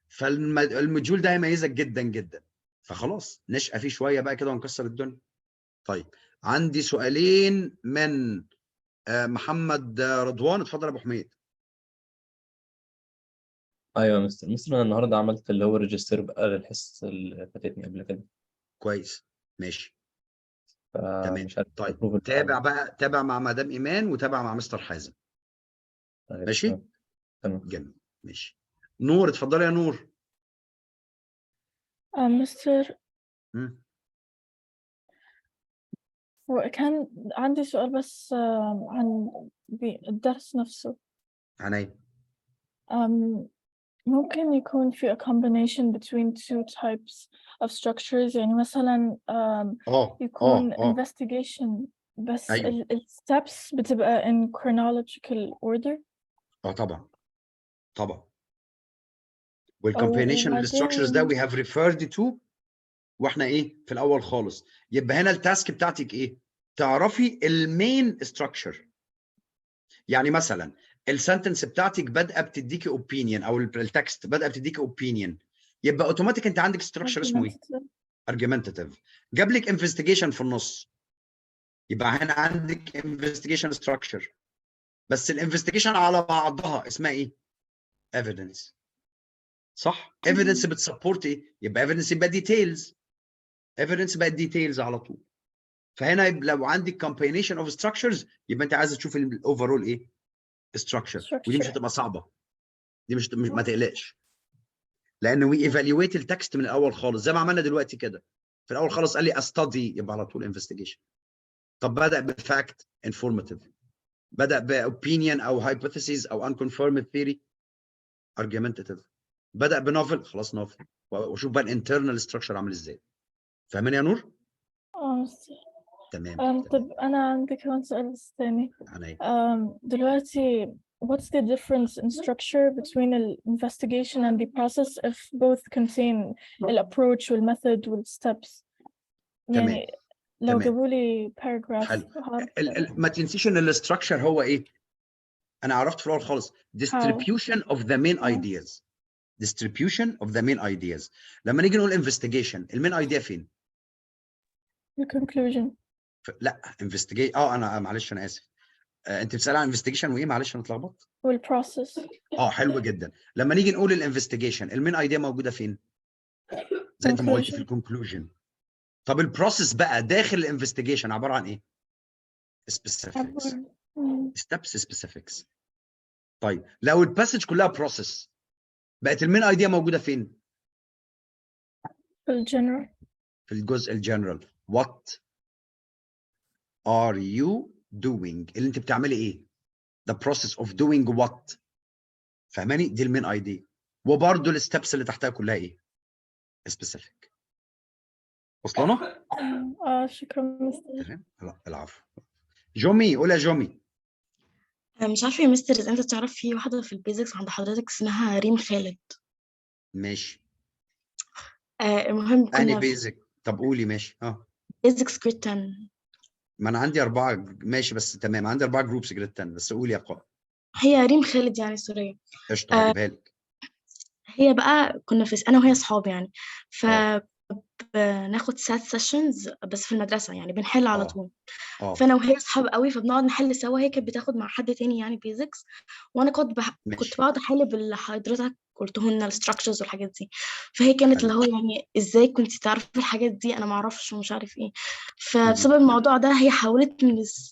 فالموديول ده هيميزك جدا جدا، فخلاص نشقى فيه شويه بقى كده ونكسر الدنيا. طيب عندي سؤالين من محمد رضوان. اتفضل يا ابو حميد. ايوه يا مستر انا النهارده عملت اللي هو ريجستر بقى للحصه اللي فاتتني قبل كده، كويس ماشي تمام. فمش عارف طيب approval تابع بقى، تابع مع مدام ايمان وتابع مع مستر حازم. طيب ماشي تمام. جميل ماشي. نور اتفضلي يا نور. مستر، مم. هو كان عندي سؤال بس عن الدرس نفسه. عينيا. ممكن يكون في a combination between two types of structures، يعني مثلا يكون investigation بس ايوه steps بتبقى in chronological order. طبعا طبعا. أو والcombination الستراكشرز ده we بعدين have referred to واحنا ايه في الاول خالص. يبقى هنا التاسك بتاعتك ايه؟ تعرفي المين ستراكشر. يعني مثلا السنتنس بتاعتك بادئه بتديكي اوبينيون، او التكست بادئه بتديكي اوبينيون، يبقى اوتوماتيك انت عندك ستراكشر اسمه ايه؟ argumentative. argumentative. جاب لك انفستيجيشن في النص، يبقى هنا عندك انفستيجيشن ستراكشر. بس الانفستيجيشن على بعضها اسمها ايه؟ evidence. صح؟ evidence بتسبورت ايه؟ يبقى evidence يبقى details. evidence بقت details على طول. فهنا لو عندك combination of structures يبقى انت عايزه تشوف الاوفرول ايه؟ structure. ودي مش هتبقى صعبه، دي مش ما تقلقش، لان وي ايفالويت التكست من الاول خالص زي ما عملنا دلوقتي كده. في الاول خالص قال لي استدي، يبقى على طول انفستيجيشن. طب بدا بفاكت انفورماتيف، بدا باوبينيون او هايبوثيسيز او unconfirmed theory argumentative، بدا بنوفل خلاص نوفل. واشوف بقى الانترنال ستراكشر عامل ازاي. فاهمين يا نور؟ تمام طب أنا عندي كمان سؤال ثاني. دلوقتي what's the difference in structure between the investigation and the process if both contain الapproach والmethod والsteps؟ يعني لو جابوا لي paragraph حلو. ما تنسيش ان الاستراكشر هو ايه؟ انا عرفت في الاول خالص distribution of the main ideas. distribution of the main ideas. لما نيجي نقول investigation المين ايديا فين؟ the conclusion. لا investigate انا معلش انا اسف. انت بتسأل عن investigation وايه؟ معلش انا اتلخبطت. والprocess. حلو جدا. لما نيجي نقول الانفستيجيشن المين ايديا موجوده فين؟ زي انت ما قلت في الكونكلوجن. طب البروسيس بقى داخل الانفستيجيشن عباره عن ايه؟ specifics. steps specifics. طيب لو الباسج كلها بروسيس بقت المين ايديا موجوده فين؟ في الجنرال. في الجزء الجنرال. what are you doing؟ اللي انت بتعملي ايه؟ the process of doing what؟ فاهماني؟ دي المين ايديا. وبرده الستبس اللي تحتها كلها ايه؟ specific. وصلنا؟ شكرا مستر. تمام. لا العفو. جومي قول يا جومي. مش عارفة يا مستر إذا أنت تعرف في واحدة في البيزكس عند حضرتك اسمها ريم خالد. ماشي. المهم اني كنا في بيزك، طب قولي ماشي. بيزكس جريد 10. ما انا عندي 4 ماشي، بس تمام، عندي 4 جروبس جريد 10، بس قولي يا قاء. هي ريم خالد يعني سورية. قشطه، هجيبها لك. هي بقى كنا في أنا وهي صحاب يعني، اه فبناخد سات سيشنز بس في المدرسة يعني بنحل على اه طول. اه فأنا وهي صحاب قوي فبنقعد نحل سوا. هي كانت بتاخد مع حد تاني يعني بيزكس، وأنا كنت ماشي. بقعد أحل باللي حضرتك قلته لنا الستراكشرز والحاجات دي. فهي كانت حلو. اللي هو يعني ازاي كنت تعرفي الحاجات دي، انا ما اعرفش ومش عارف ايه. مهم. فبسبب الموضوع ده هي حولت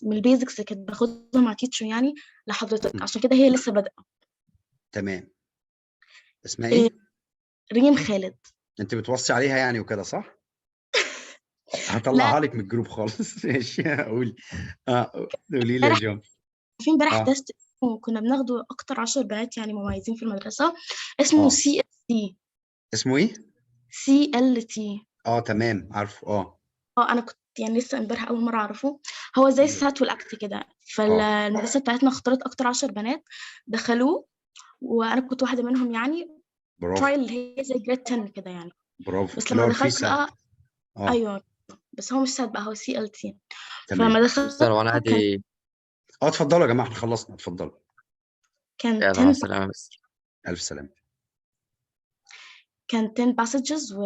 من البيزكس اللي كانت باخدها مع تيتشر يعني لحضرتك، مهم. عشان كده هي لسه بادئه. تمام. اسمها إيه، ايه؟ ريم خالد. انت بتوصي عليها يعني وكده صح؟ لا، هطلعها لك من الجروب خالص. ماشي قولي. قولي لي يا امبارح جون. في امبارح اه تيست كنا بناخده اكتر 10 بنات يعني مميزين في المدرسه، اسمه اه سي ال تي. اسمه ايه؟ سي ال تي. تمام عارفه. انا كنت يعني لسه امبارح اول مره اعرفه. هو زي السات والاكت كده. اه فالمدرسه بتاعتنا اختارت اكتر 10 بنات دخلوه، وانا كنت واحده منهم يعني. برافو ترايل اللي هي زي جريد 10 كده يعني. برافو، بس اللي لما هو الفري دخلت سات. بقى، اه ايوه، بس هو مش سات بقى، هو سي ال تي. تمام. فلما مستر وانا دخلت عادي. اتفضلوا يا جماعه، احنا خلصنا، اتفضلوا. كان يلا مع 10 السلامة يا مستر. الف سلامه. كان 10 passages و